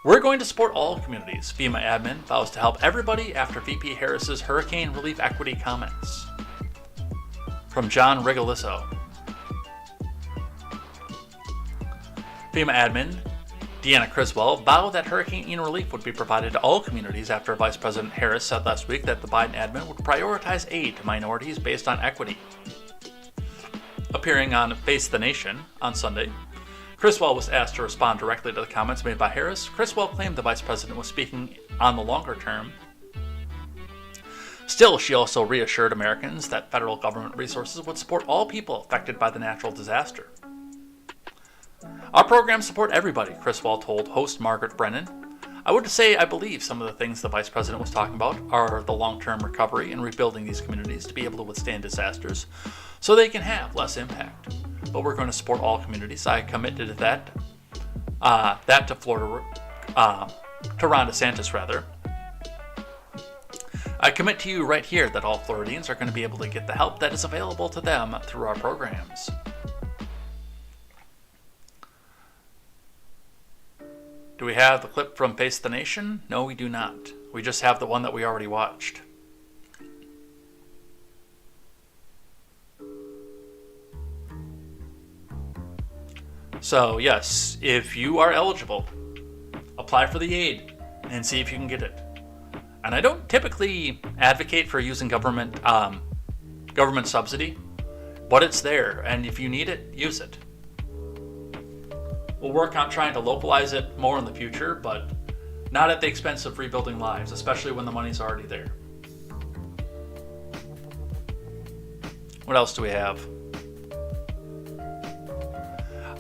we're going to support all communities. FEMA admin vows to help everybody after VP Harris's hurricane relief equity comments. From John Rigolisso. FEMA admin Deanna Criswell vowed that Hurricane Ian relief would be provided to all communities after Vice President Harris said last week that the Biden admin would prioritize aid to minorities based on equity. Appearing on Face the Nation on Sunday, Criswell was asked to respond directly to the comments made by Harris. Criswell claimed the Vice President was speaking on the longer term. Still, she also reassured Americans that federal government resources would support all people affected by the natural disaster. Our programs support everybody, Criswell told host Margaret Brennan. I would say I believe some of the things the Vice President was talking about are the long-term recovery and rebuilding these communities to be able to withstand disasters so they can have less impact. But we're going to support all communities. I committed to that to Florida, to Ron DeSantis rather. I commit to you right here that all Floridians are going to be able to get the help that is available to them through our programs. Do we have the clip from Face the Nation? No, we do not. We just have the one that we already watched. So, yes, if you are eligible, apply for the aid and see if you can get it. And I don't typically advocate for using government subsidy, but it's there, and if you need it, use it. We'll work on trying to localize it more in the future, but not at the expense of rebuilding lives, especially when the money's already there. What else do we have?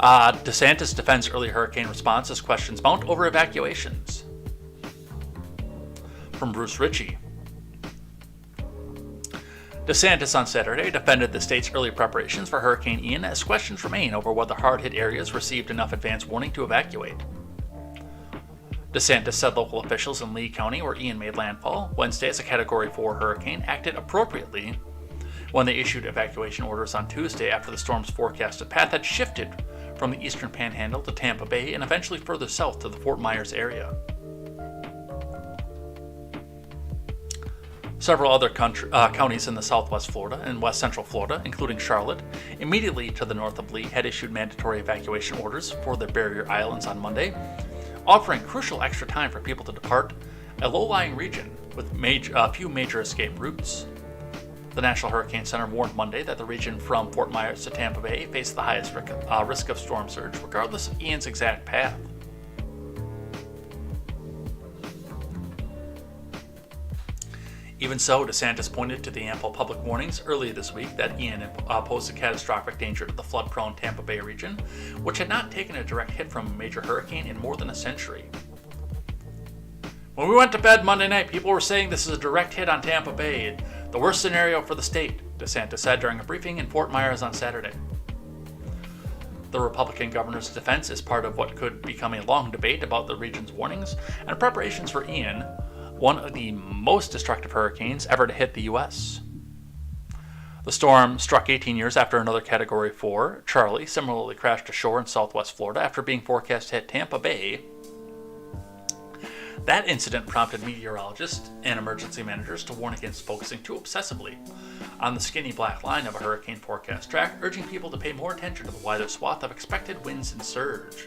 DeSantis defends early hurricane response as questions mount over evacuations. From Bruce Ritchie. DeSantis on Saturday defended the state's early preparations for Hurricane Ian as questions remain over whether hard-hit areas received enough advance warning to evacuate. DeSantis said local officials in Lee County, where Ian made landfall Wednesday as a Category 4 hurricane, acted appropriately when they issued evacuation orders on Tuesday after the storm's forecasted path had shifted from the eastern panhandle to Tampa Bay and eventually further south to the Fort Myers area. Several other counties in the southwest Florida and west central Florida, including Charlotte, immediately to the north of Lee, had issued mandatory evacuation orders for their barrier islands on Monday, offering crucial extra time for people to depart a low-lying region with a few major escape routes. The National Hurricane Center warned Monday that the region from Fort Myers to Tampa Bay faced the highest risk of storm surge, regardless of Ian's exact path. Even so, DeSantis pointed to the ample public warnings earlier this week that Ian posed a catastrophic danger to the flood-prone Tampa Bay region, which had not taken a direct hit from a major hurricane in more than a century. When we went to bed Monday night, people were saying this is a direct hit on Tampa Bay, the worst scenario for the state, DeSantis said during a briefing in Fort Myers on Saturday. The Republican governor's defense is part of what could become a long debate about the region's warnings and preparations for Ian, one of the most destructive hurricanes ever to hit the U.S. The storm struck 18 years after another Category 4, Charlie, similarly crashed ashore in southwest Florida after being forecast to hit Tampa Bay. That incident prompted meteorologists and emergency managers to warn against focusing too obsessively on the skinny black line of a hurricane forecast track, urging people to pay more attention to the wider swath of expected winds and surge.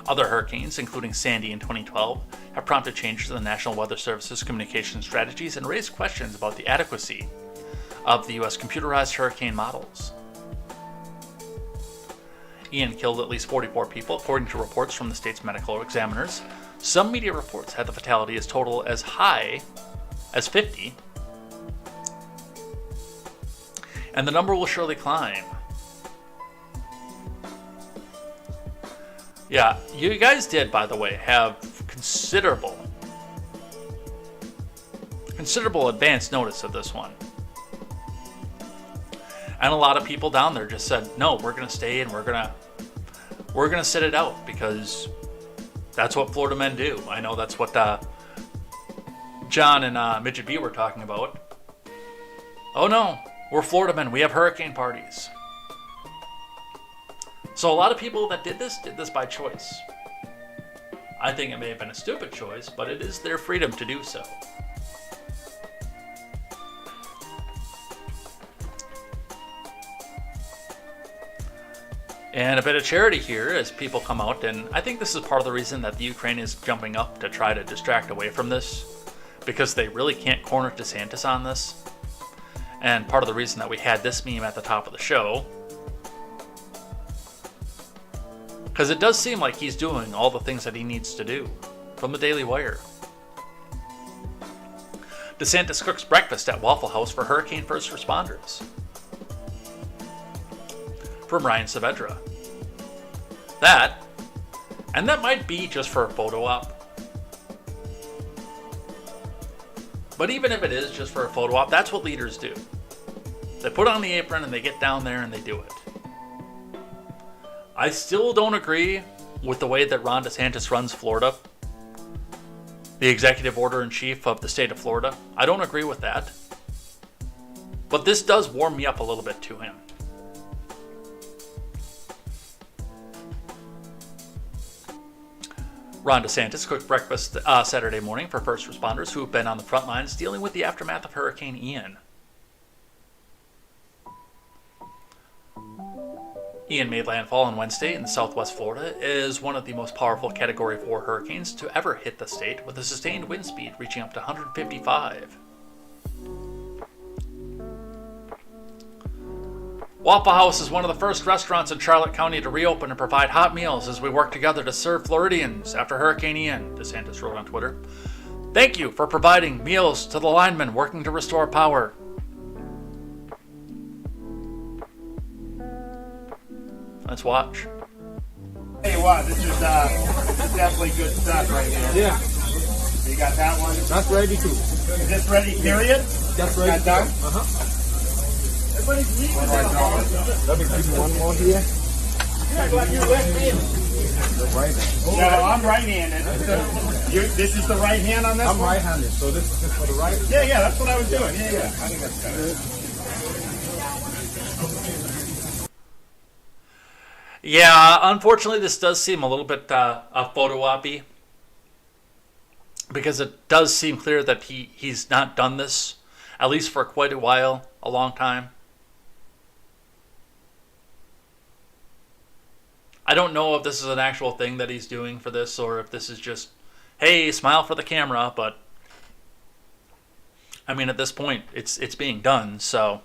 Other hurricanes, including Sandy in 2012, have prompted changes to the National Weather Service's communication strategies and raised questions about the adequacy of the U.S. computerized hurricane models. Ian killed at least 44 people, according to reports from the state's medical examiners. Some media reports had the fatality as total as high as 50, and the number will surely climb. Yeah, you guys did, by the way, have considerable advance notice of this one. And a lot of people down there just said, no, we're going to stay and we're going to sit it out because that's what Florida men do. I know that's what John and Midget B were talking about. Oh no, we're Florida men. We have hurricane parties. So a lot of people that did this by choice. I think it may have been a stupid choice, but it is their freedom to do so. And a bit of charity here as people come out, and I think this is part of the reason that the Ukraine is jumping up to try to distract away from this, because they really can't corner DeSantis on this. And part of the reason that we had this meme at the top of the show, because it does seem like he's doing all the things that he needs to do. From the Daily Wire. DeSantis cooks breakfast at Waffle House for hurricane first responders. From Ryan Saavedra. That might be just for a photo op. But even if it is just for a photo op, that's what leaders do. They put on the apron and they get down there and they do it. I still don't agree with the way that Ron DeSantis runs Florida. The executive order-in-chief of the state of Florida. I don't agree with that. But this does warm me up a little bit to him. Ron DeSantis cooked breakfast Saturday morning for first responders who have been on the front lines dealing with the aftermath of Hurricane Ian. Ian made landfall on Wednesday in southwest Florida as one of the most powerful Category 4 hurricanes to ever hit the state, with a sustained wind speed reaching up to 155. Waffle House is one of the first restaurants in Charlotte County to reopen and provide hot meals as we work together to serve Floridians after Hurricane Ian, DeSantis wrote on Twitter. Thank you for providing meals to the linemen working to restore power. Let's watch. Hey, what? This is definitely good stuff right here. Yeah. You got that one? That's ready too. Is this ready, period? That's ready. Got done? Uh-huh. Everybody's leaving now. Let me give you one more here. Yeah, but you're left-handed. Right. No, I'm right-handed. This is the right hand on this I'm one? right-handed, so this is for the right? Yeah, that's what I was doing. Yeah. I think that's better. Yeah, unfortunately, this does seem a little bit photo op-y, because it does seem clear that he's not done this, at least for quite a while, a long time. I don't know if this is an actual thing that he's doing for this, or if this is just, hey, smile for the camera, but I mean, at this point, it's being done, so.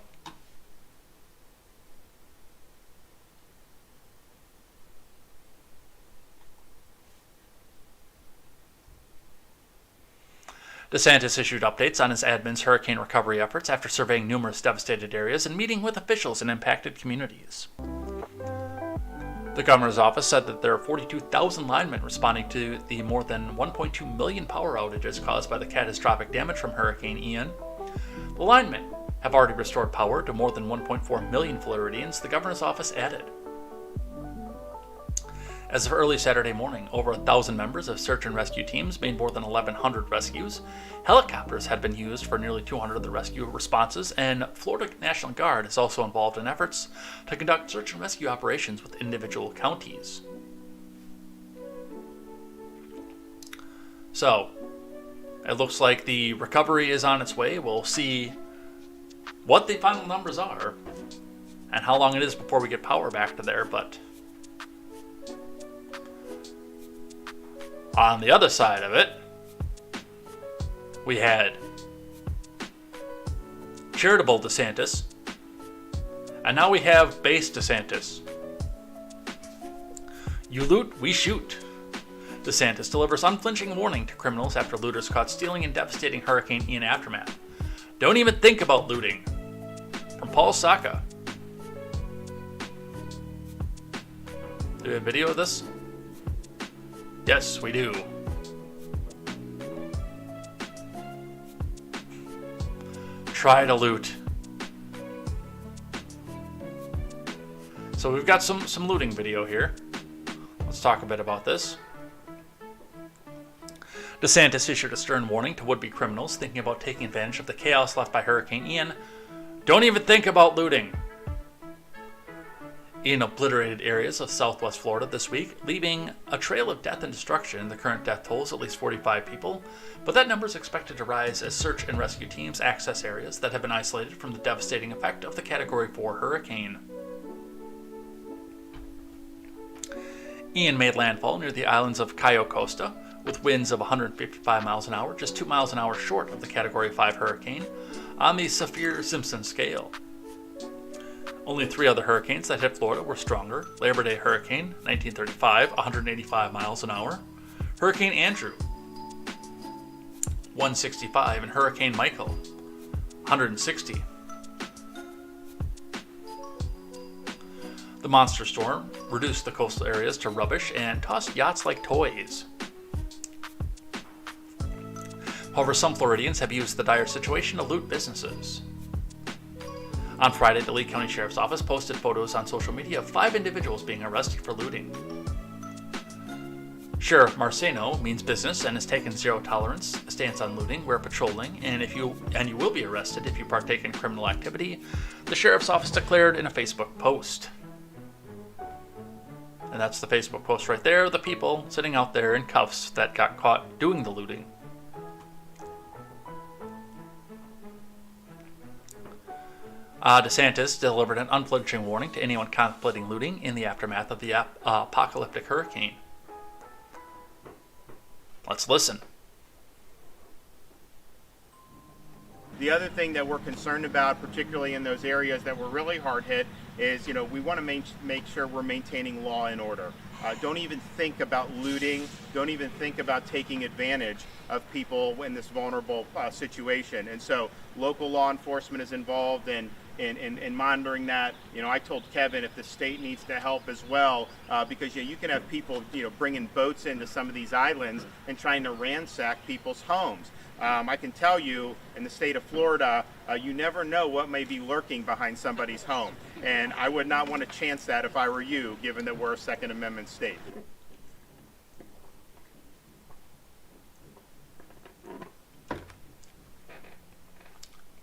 DeSantis issued updates on his admin's hurricane recovery efforts after surveying numerous devastated areas and meeting with officials in impacted communities. The governor's office said that there are 42,000 linemen responding to the more than 1.2 million power outages caused by the catastrophic damage from Hurricane Ian. The linemen have already restored power to more than 1.4 million Floridians, the governor's office added. As of early Saturday morning, over 1,000 members of search and rescue teams made more than 1,100 rescues. Helicopters had been used for nearly 200 of the rescue responses, and Florida National Guard is also involved in efforts to conduct search and rescue operations with individual counties. So, it looks like the recovery is on its way. We'll see what the final numbers are and how long it is before we get power back to there, but on the other side of it, we had charitable DeSantis, and now we have base DeSantis. You loot, we shoot. DeSantis delivers unflinching warning to criminals after looters caught stealing in devastating Hurricane Ian aftermath. Don't even think about looting. From Paul Saka. Do we have video of this? Yes, we do. Try to loot. So we've got some looting video here. Let's talk a bit about this. DeSantis issued a stern warning to would-be criminals thinking about taking advantage of the chaos left by Hurricane Ian. Don't even think about looting. Ian obliterated areas of southwest Florida this week, leaving a trail of death and destruction. The current death toll is at least 45 people, but that number is expected to rise as search and rescue teams access areas that have been isolated from the devastating effect of the Category 4 hurricane. Ian made landfall near the islands of Cayo Costa, with winds of 155 miles an hour, just 2 miles an hour short of the Category 5 hurricane on the Saffir-Simpson scale. Only 3 other hurricanes that hit Florida were stronger. Labor Day Hurricane, 1935, 185 miles an hour. Hurricane Andrew, 165, and Hurricane Michael, 160. The monster storm reduced the coastal areas to rubbish and tossed yachts like toys. However, some Floridians have used the dire situation to loot businesses. On Friday, the Lee County Sheriff's Office posted photos on social media of 5 individuals being arrested for looting. Sheriff Marceno means business and has taken zero tolerance stance on looting where patrolling, and you will be arrested if you partake in criminal activity, the Sheriff's Office declared in a Facebook post. And that's the Facebook post right there, the people sitting out there in cuffs that got caught doing the looting. DeSantis delivered an unflinching warning to anyone contemplating looting in the aftermath of the apocalyptic hurricane. Let's listen. The other thing that we're concerned about, particularly in those areas that were really hard hit, is we want to make sure we're maintaining law and order. Don't even think about looting. Don't even think about taking advantage of people in this vulnerable situation. And so local law enforcement is involved in monitoring that. I told Kevin if the state needs to help as well, because you can have people bringing boats into some of these islands and trying to ransack people's homes. I can tell you, in the state of Florida, you never know what may be lurking behind somebody's home. And I would not want to chance that if I were you, given that we're a Second Amendment state.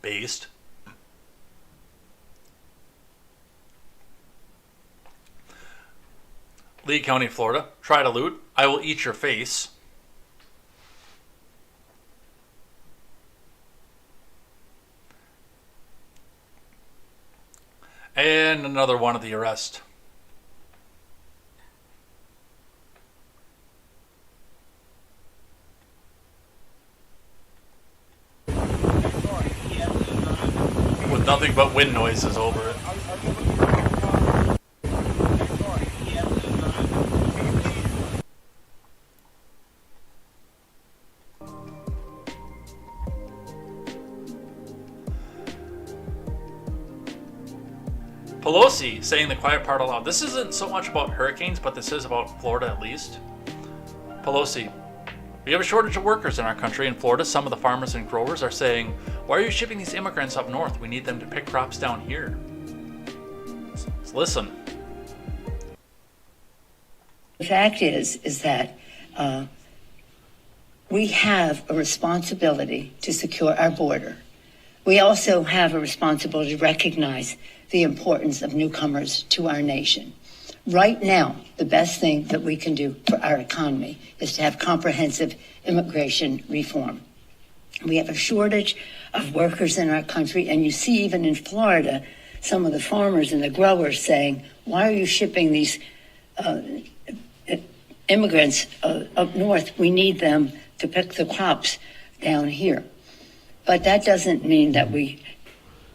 Based. Lee County, Florida. Try to loot. I will eat your face. And another one of the arrest. With nothing but wind noises over it. Pelosi saying the quiet part aloud. This isn't so much about hurricanes, but this is about Florida at least. Pelosi, we have a shortage of workers in our country. In Florida, some of the farmers and growers are saying, why are you shipping these immigrants up north? We need them to pick crops down here. Let's listen. The fact is that we have a responsibility to secure our border. We also have a responsibility to recognize the importance of newcomers to our nation. Right now, the best thing that we can do for our economy is to have comprehensive immigration reform. We have a shortage of workers in our country, and you see even in Florida, some of the farmers and the growers saying, why are you shipping these immigrants up north? We need them to pick the crops down here. But that doesn't mean that we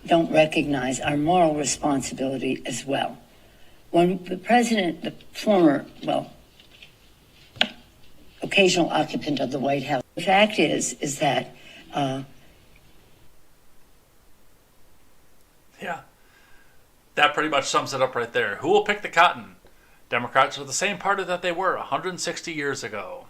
don't recognize our moral responsibility as well. When the president, the former, occasional occupant of the White House, the fact is that yeah, that pretty much sums it up right there. Who will pick the cotton? Democrats are the same party that they were 160 years ago.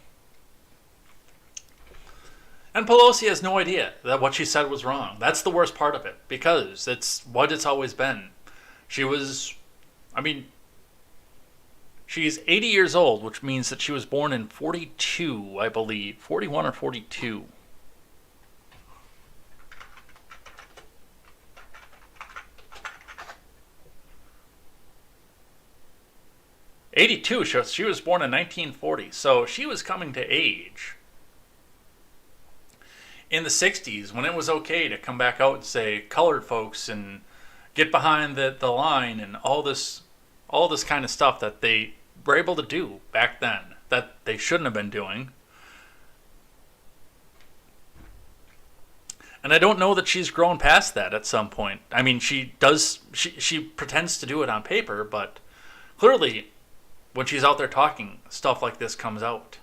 And Pelosi has no idea that what she said was wrong. That's the worst part of it, because it's what it's always been. She's 80 years old, which means that she was born in 42, I believe. 41 or 42. '82, she was born in 1940, so she was coming to age in the 60s, when it was okay to come back out and say colored folks and get behind the line and all this kind of stuff that they were able to do back then that they shouldn't have been doing. And I don't know that she's grown past that at some point. I mean, she pretends to do it on paper, but clearly when she's out there talking, stuff like this comes out.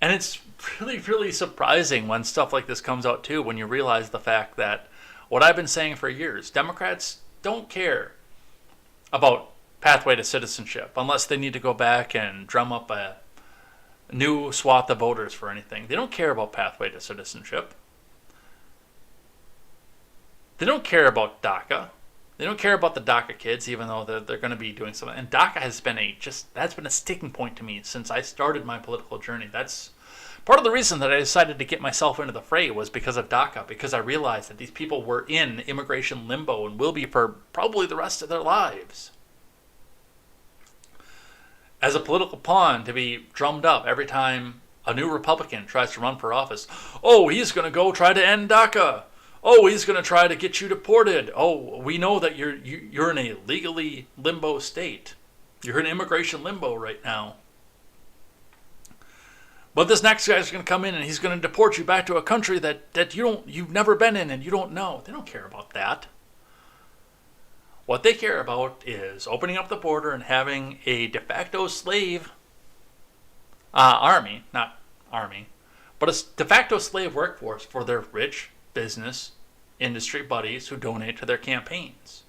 And it's really, really surprising when stuff like this comes out too, when you realize the fact that what I've been saying for years, Democrats don't care about pathway to citizenship unless they need to go back and drum up a new swath of voters for anything. They don't care about pathway to citizenship. They don't care about DACA. They don't care about the DACA kids, even though they're going to be doing something. And DACA has been that's been a sticking point to me since I started my political journey. That's part of the reason that I decided to get myself into the fray, was because of DACA, because I realized that these people were in immigration limbo and will be for probably the rest of their lives. As a political pawn to be drummed up every time a new Republican tries to run for office. Oh, he's going to go try to end DACA. Oh, he's going to try to get you deported. Oh, we know that you're in a legally limbo state. You're in immigration limbo right now. But this next guy's going to come in and he's going to deport you back to a country that you've never been in and you don't know. They don't care about that. What they care about is opening up the border and having a de facto slave army, not army, but a de facto slave workforce for their rich business industry buddies who donate to their campaigns.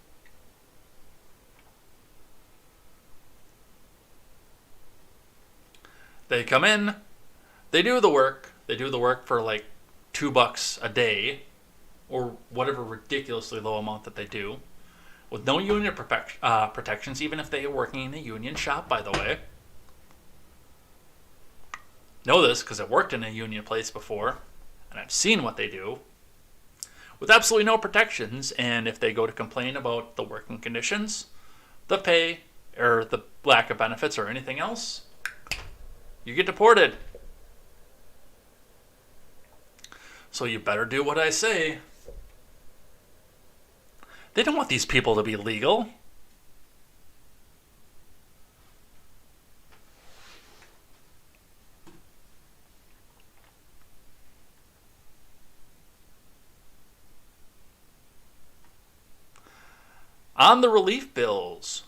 They come in, they do the work. They do the work for like $2 a day or whatever ridiculously low amount that they do, with no union protections, even if they are working in a union shop, by the way. Know this because I've worked in a union place before, and I've seen what they do, with absolutely no protections. And if they go to complain about the working conditions, the pay, or the lack of benefits or anything else, you get deported. So you better do what I say. They don't want these people to be legal. On the relief bills,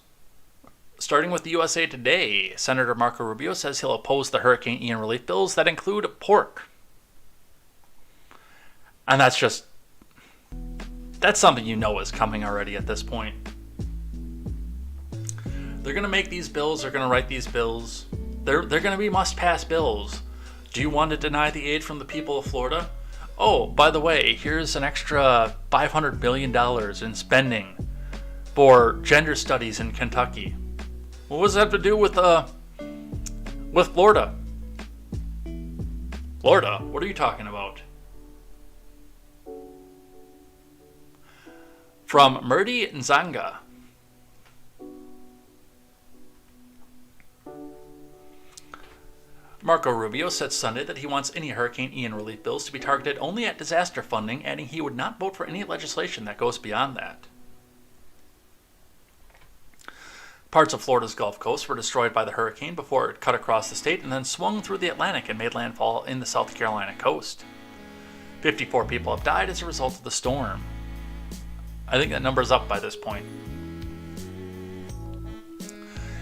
starting with the USA Today, Senator Marco Rubio says he'll oppose the Hurricane Ian relief bills that include pork. And that's something you know is coming already at this point. They're going to make these bills, they're going to write these bills. They're going to be must-pass bills. Do you want to deny the aid from the people of Florida? Oh, by the way, here's an extra $500 billion in spending for gender studies in Kentucky. What does that have to do with Florida? Florida? What are you talking about? From Murdy Nzanga. Marco Rubio said Sunday that he wants any Hurricane Ian relief bills to be targeted only at disaster funding, adding he would not vote for any legislation that goes beyond that. Parts of Florida's Gulf Coast were destroyed by the hurricane before it cut across the state and then swung through the Atlantic and made landfall in the South Carolina coast. 54 people have died as a result of the storm. I think that number's up by this point.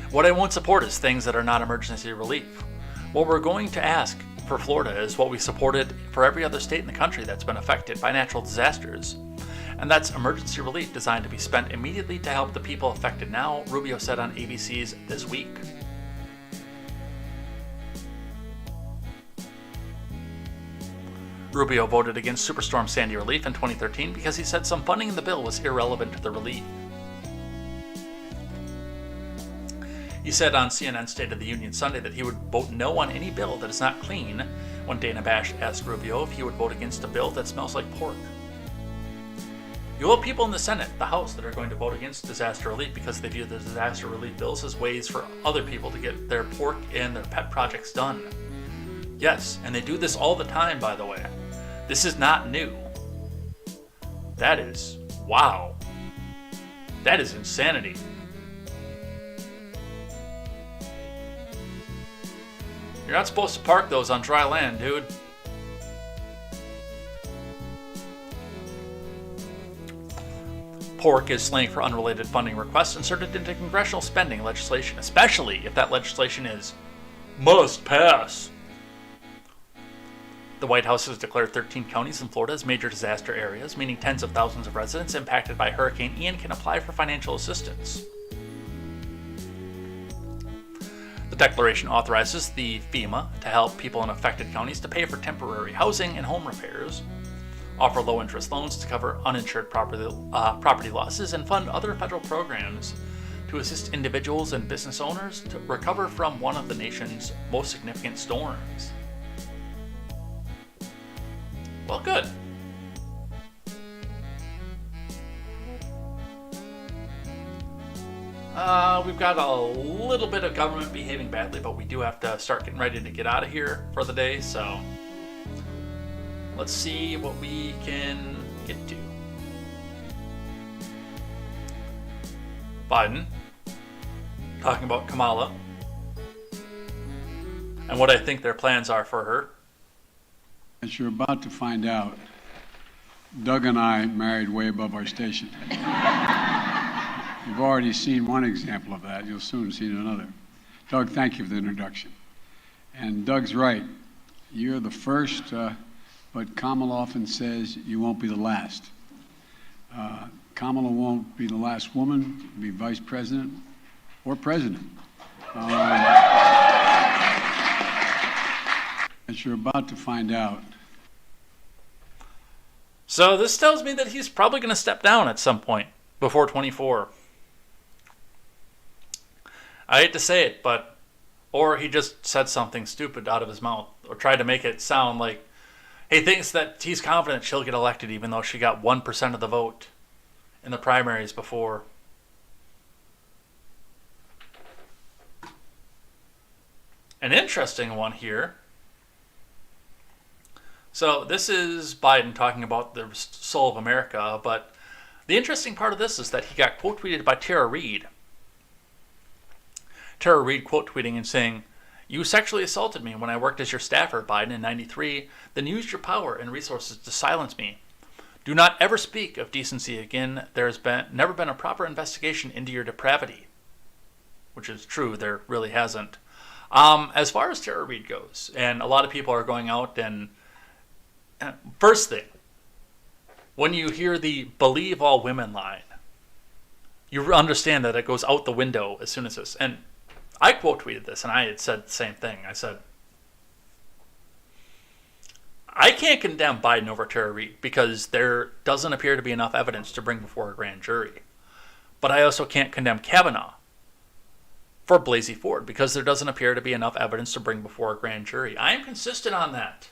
What I won't support is things that are not emergency relief. What we're going to ask for Florida is what we supported for every other state in the country that's been affected by natural disasters. And that's emergency relief designed to be spent immediately to help the people affected now, Rubio said on ABC's This Week. Rubio voted against Superstorm Sandy relief in 2013 because he said some funding in the bill was irrelevant to the relief. He said on CNN's State of the Union Sunday that he would vote no on any bill that is not clean when Dana Bash asked Rubio if he would vote against a bill that smells like pork. You will have people in the Senate, the House, that are going to vote against disaster relief because they view the disaster relief bills as ways for other people to get their pork and their pet projects done. Yes, and they do this all the time, by the way. This is not new. That is, wow. That is insanity. You're not supposed to park those on dry land, dude. Pork is slang for unrelated funding requests inserted into congressional spending legislation, especially if that legislation is must pass. The White House has declared 13 counties in Florida as major disaster areas, meaning tens of thousands of residents impacted by Hurricane Ian can apply for financial assistance. The declaration authorizes the FEMA to help people in affected counties to pay for temporary housing and home repairs, offer low-interest loans to cover uninsured property losses, and fund other federal programs to assist individuals and business owners to recover from one of the nation's most significant storms. Well, good. We've got a little bit of government behaving badly, but we do have to start getting ready to get out of here for the day, so let's see what we can get to. Biden talking about Kamala and what I think their plans are for her. As you're about to find out, Doug and I married way above our station. You've already seen one example of that. You'll soon see another. Doug, thank you for the introduction. And Doug's right. You're the first, but Kamala often says you won't be the last. Kamala won't be the last woman to be vice president or president. As you're about to find out. So this tells me that he's probably going to step down at some point before 24. I hate to say it, but or he just said something stupid out of his mouth or tried to make it sound like he thinks that he's confident she'll get elected even though she got 1% of the vote in the primaries before. An interesting one here. So this is Biden talking about the soul of America, but the interesting part of this is that he got quote tweeted by Tara Reid. Tara Reid quote tweeting and saying, "You sexually assaulted me when I worked as your staffer, Biden, in '93, then used your power and resources to silence me. Do not ever speak of decency again. There has never been a proper investigation into your depravity." Which is true, there really hasn't. As far as Tara Reid goes, and a lot of people are going out and first thing, when you hear the "believe all women" line, you understand that it goes out the window as soon as this. And I quote tweeted this, and I had said the same thing. I said, I can't condemn Biden over Tara Reid because there doesn't appear to be enough evidence to bring before a grand jury. But I also can't condemn Kavanaugh for Blasey Ford because there doesn't appear to be enough evidence to bring before a grand jury. I am consistent on that.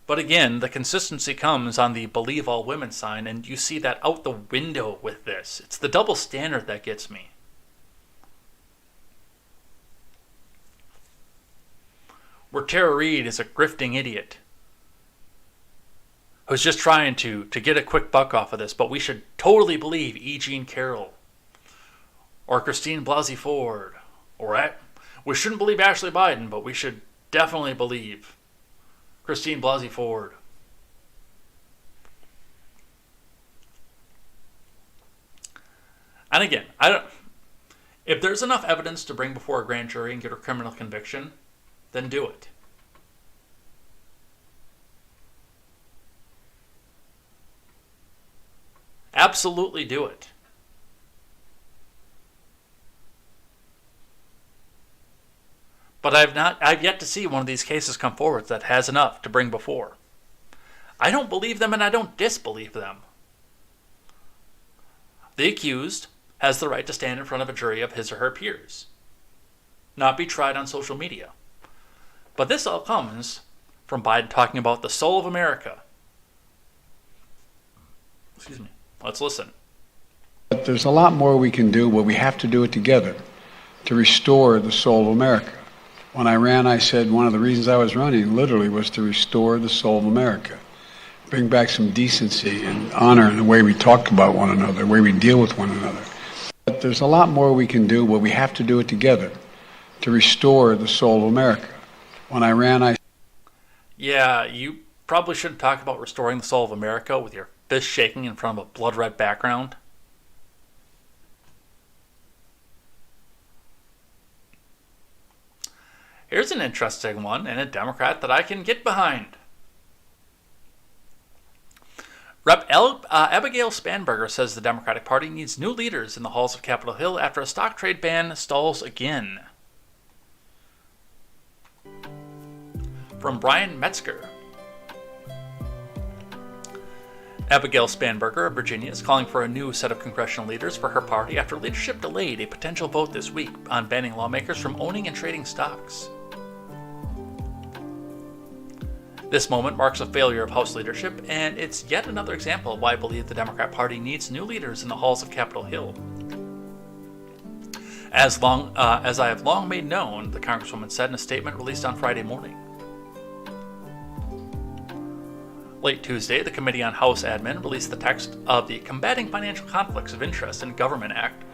But again, the consistency comes on the believe all women sign, and you see that out the window with this. It's the double standard that gets me. Where Tara Reid is a grifting idiot who's just trying to get a quick buck off of this, but we should totally believe E. Jean Carroll or Christine Blasey Ford, we shouldn't believe Ashley Biden, but we should definitely believe Christine Blasey Ford. And again, if there's enough evidence to bring before a grand jury and get a criminal conviction, then do it. Absolutely do it. But I've yet to see one of these cases come forward that has enough to bring before. I don't believe them and I don't disbelieve them. The accused has the right to stand in front of a jury of his or her peers, not be tried on social media. But this all comes from Biden talking about the soul of America. Excuse me. Let's listen. But there's a lot more we can do, but we have to do it together to restore the soul of America. When I ran, I said one of the reasons I was running literally was to restore the soul of America. Bring back some decency and honor in the way we talk about one another, the way we deal with one another. But there's a lot more we can do, but we have to do it together to restore the soul of America. When I ran, Yeah, you probably shouldn't talk about restoring the soul of America with your fist shaking in front of a blood-red background. Here's an interesting one and a Democrat that I can get behind. Rep. Abigail Spanberger says the Democratic Party needs new leaders in the halls of Capitol Hill after a stock trade ban stalls again. From Brian Metzger. Abigail Spanberger of Virginia is calling for a new set of congressional leaders for her party after leadership delayed a potential vote this week on banning lawmakers from owning and trading stocks. This moment marks a failure of House leadership, and it's yet another example of why I believe the Democrat Party needs new leaders in the halls of Capitol Hill. As I have long made known, the Congresswoman said in a statement released on Friday morning. Late Tuesday, the Committee on House Admin released the text of the Combating Financial Conflicts of Interest in Government Act,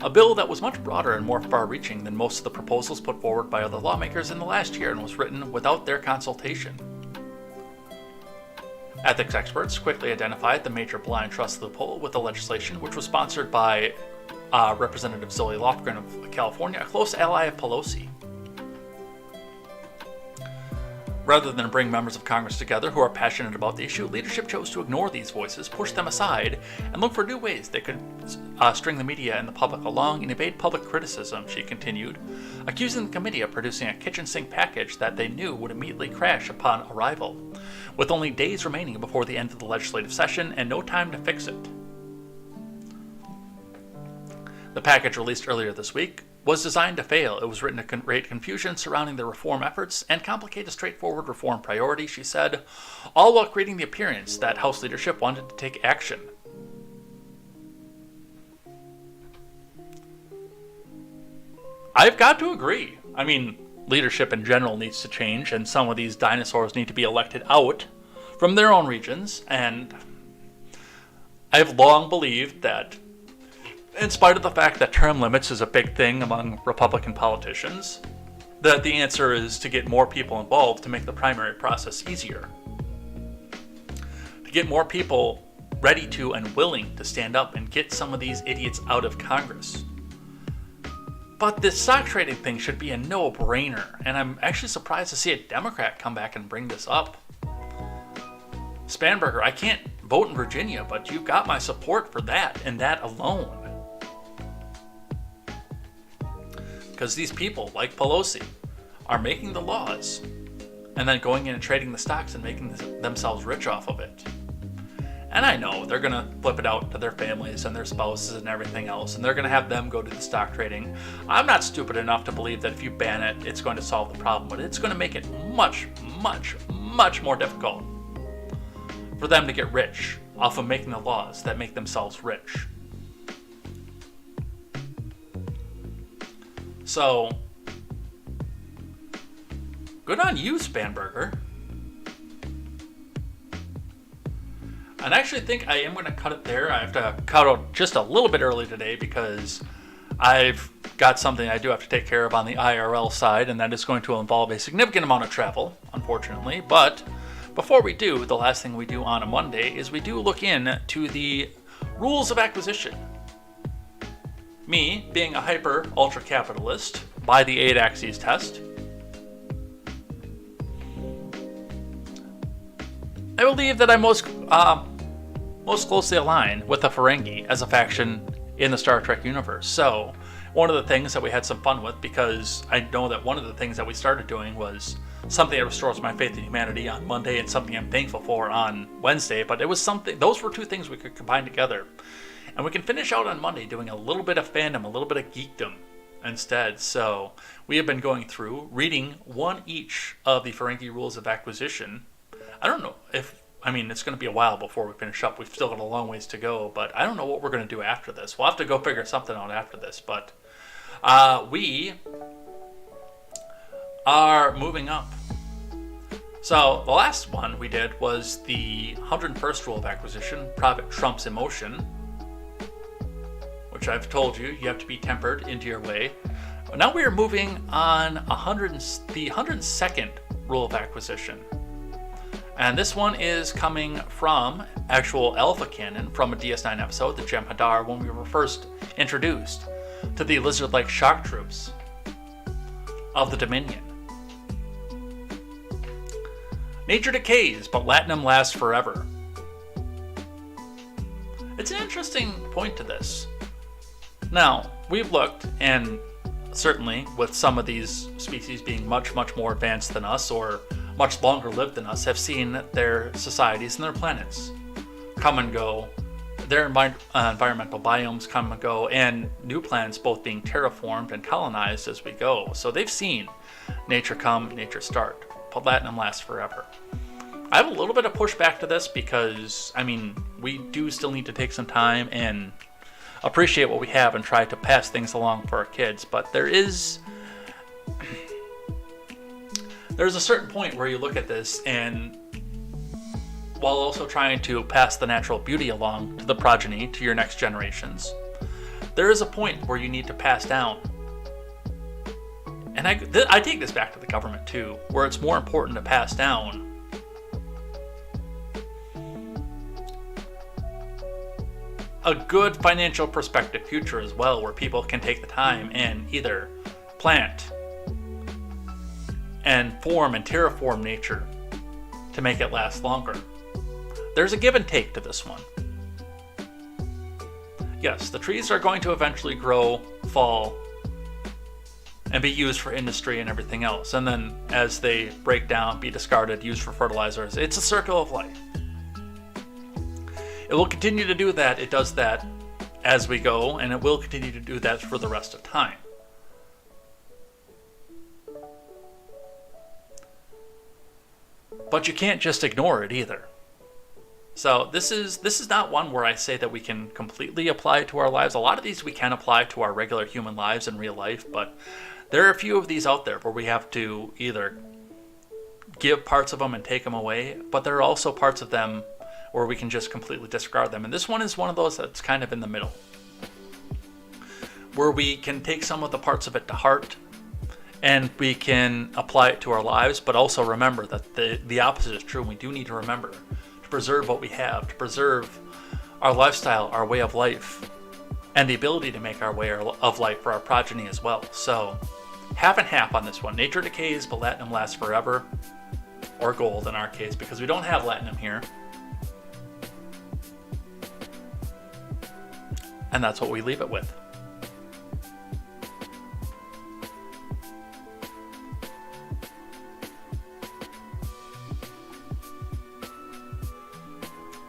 a bill that was much broader and more far-reaching than most of the proposals put forward by other lawmakers in the last year and was written without their consultation. Ethics experts quickly identified the major blind trust loophole with the legislation, which was sponsored by Representative Zoe Lofgren of California, a close ally of Pelosi. Rather than bring members of Congress together who are passionate about the issue, leadership chose to ignore these voices, push them aside, and look for new ways they could string the media and the public along and evade public criticism, she continued, accusing the committee of producing a kitchen sink package that they knew would immediately crash upon arrival, with only days remaining before the end of the legislative session and no time to fix it. The package released earlier this week was designed to fail. It was written to create confusion surrounding the reform efforts and complicate a straightforward reform priority, she said, all while creating the appearance that House leadership wanted to take action. I've got to agree. I mean, leadership in general needs to change, and some of these dinosaurs need to be elected out from their own regions, and I've long believed that in spite of the fact that term limits is a big thing among Republican politicians, that the answer is to get more people involved to make the primary process easier. To get more people ready to and willing to stand up and get some of these idiots out of Congress. But this stock trading thing should be a no-brainer, and I'm actually surprised to see a Democrat come back and bring this up. Spanberger, I can't vote in Virginia, but you've got my support for that and that alone. Because these people, like Pelosi, are making the laws and then going in and trading the stocks and making themselves rich off of it. And I know they're going to flip it out to their families and their spouses and everything else, and they're going to have them go do the stock trading. I'm not stupid enough to believe that if you ban it, it's going to solve the problem, but it's going to make it much, much, much more difficult for them to get rich off of making the laws that make themselves rich. So, good on you, Spanberger. And I actually think I am going to cut it there. I have to cut out just a little bit early today because I've got something I do have to take care of on the IRL side, and that is going to involve a significant amount of travel, unfortunately. But before we do, the last thing we do on a Monday is we do look into the rules of acquisition. Me, being a hyper ultra capitalist by the 8 axes test, I believe that I'm most closely aligned with the Ferengi as a faction in the Star Trek universe. So, one of the things that we had some fun with, because I know that one of the things that we started doing was something that restores my faith in humanity on Monday and something I'm thankful for on Wednesday, but it was something, those were two things we could combine together. And we can finish out on Monday doing a little bit of fandom, a little bit of geekdom instead. So, we have been going through, reading one each of the Ferengi rules of acquisition. I don't know if, it's going to be a while before we finish up. We've still got a long ways to go, but I don't know what we're going to do after this. We'll have to go figure something out after this, but we are moving up. So the last one we did was the 101st rule of acquisition, profit trumps emotion, which I've told you, you have to be tempered into your way. Now we are moving on the 102nd rule of acquisition. And this one is coming from actual Alpha Canon from a DS9 episode, the Jem'Hadar, when we were first introduced to the lizard-like shock troops of the Dominion. Nature decays, but Latinum lasts forever. It's an interesting point to this. Now, we've looked, and certainly with some of these species being much, much more advanced than us, or much longer lived than us, have seen their societies and their planets come and go, their environmental biomes come and go, and new planets both being terraformed and colonized as we go. So they've seen nature come, nature start, but Latinum lasts forever. I have a little bit of pushback to this because, we do still need to take some time and appreciate what we have and try to pass things along for our kids, but there's a certain point where you look at this, and while also trying to pass the natural beauty along to the progeny, to your next generations, there is a point where you need to pass down. And I take this back to the government too, where it's more important to pass down a good financial perspective future as well, where people can take the time and either plant and form and terraform nature to make it last longer. There's a give and take to this one. Yes, the trees are going to eventually grow, fall, and be used for industry and everything else. And then as they break down, be discarded, used for fertilizers. It's a circle of life. It will continue to do that. It does that as we go, and it will continue to do that for the rest of time. But you can't just ignore it either. So this is not one where I say that we can completely apply it to our lives. A lot of these we can apply to our regular human lives in real life, but there are a few of these out there where we have to either give parts of them and take them away, but there are also parts of them where we can just completely discard them. And this one is one of those that's kind of in the middle, where we can take some of the parts of it to heart and we can apply it to our lives, but also remember that the opposite is true. We do need to remember to preserve what we have, to preserve our lifestyle, our way of life, and the ability to make our way of life for our progeny as well. So half and half on this one. Nature decays, but Latinum lasts forever, or gold in our case, because we don't have Latinum here. And that's what we leave it with.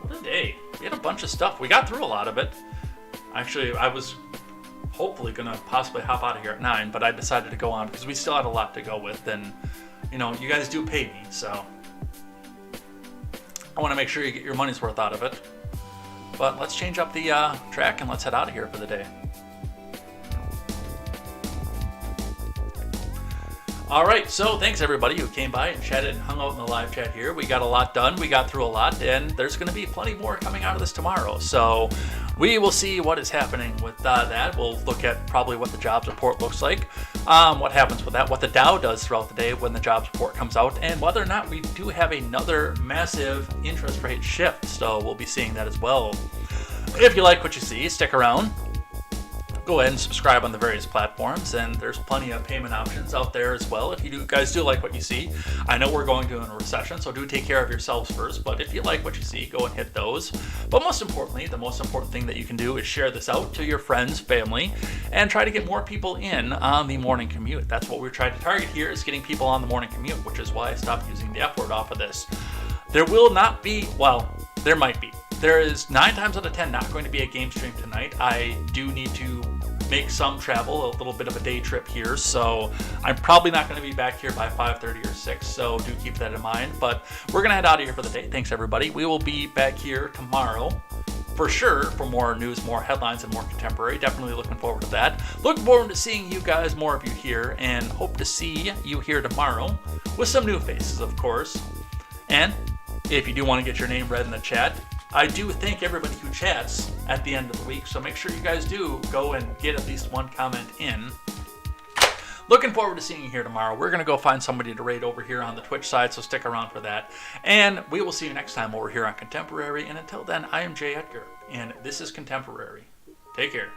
What a day. bunch of stuff. We got through a lot of it. Actually, I was hopefully going to possibly hop out of here at 9, but I decided to go on because we still had a lot to go with. And, you know, you guys do pay me, so I want to make sure you get your money's worth out of it. But let's change up the track and let's head out of here for the day. All right, so thanks everybody who came by and chatted and hung out in the live chat here. We got a lot done, we got through a lot, and there's going to be plenty more coming out of this tomorrow. So we will see what is happening with that. We'll look at probably what the jobs report looks like, what happens with that, what the Dow does throughout the day when the jobs report comes out, and whether or not we do have another massive interest rate shift. So we'll be seeing that as well. If you like what you see, stick around. Go ahead and subscribe on the various platforms, and there's plenty of payment options out there as well. If you guys do like what you see, I know we're going to a recession, so do take care of yourselves first, but if you like what you see, go and hit those. But most importantly, the most important thing that you can do is share this out to your friends, family, and try to get more people in on the morning commute. That's what we're trying to target here, is getting people on the morning commute, which is why I stopped using the F word off of this. There will not be, well, there might be. There is 9 times out of 10 not going to be a game stream tonight. I do need to make some travel, a little bit of a day trip here, so I'm probably not going to be back here by 5:30 or 6, so do keep that in mind. But we're going to head out of here for the day. Thanks everybody. We will be back here tomorrow for sure for more news, more headlines, and more contemporary. Definitely looking forward to that. Looking forward to seeing you guys, more of you here, and hope to see you here tomorrow with some new faces, of course. And if you do want to get your name read in the chat, I do thank everybody who chats at the end of the week, so make sure you guys do go and get at least one comment in. Looking forward to seeing you here tomorrow. We're going to go find somebody to raid over here on the Twitch side, so stick around for that. And we will see you next time over here on Contemporary. And until then, I am Jay Edgar, and this is Contemporary. Take care.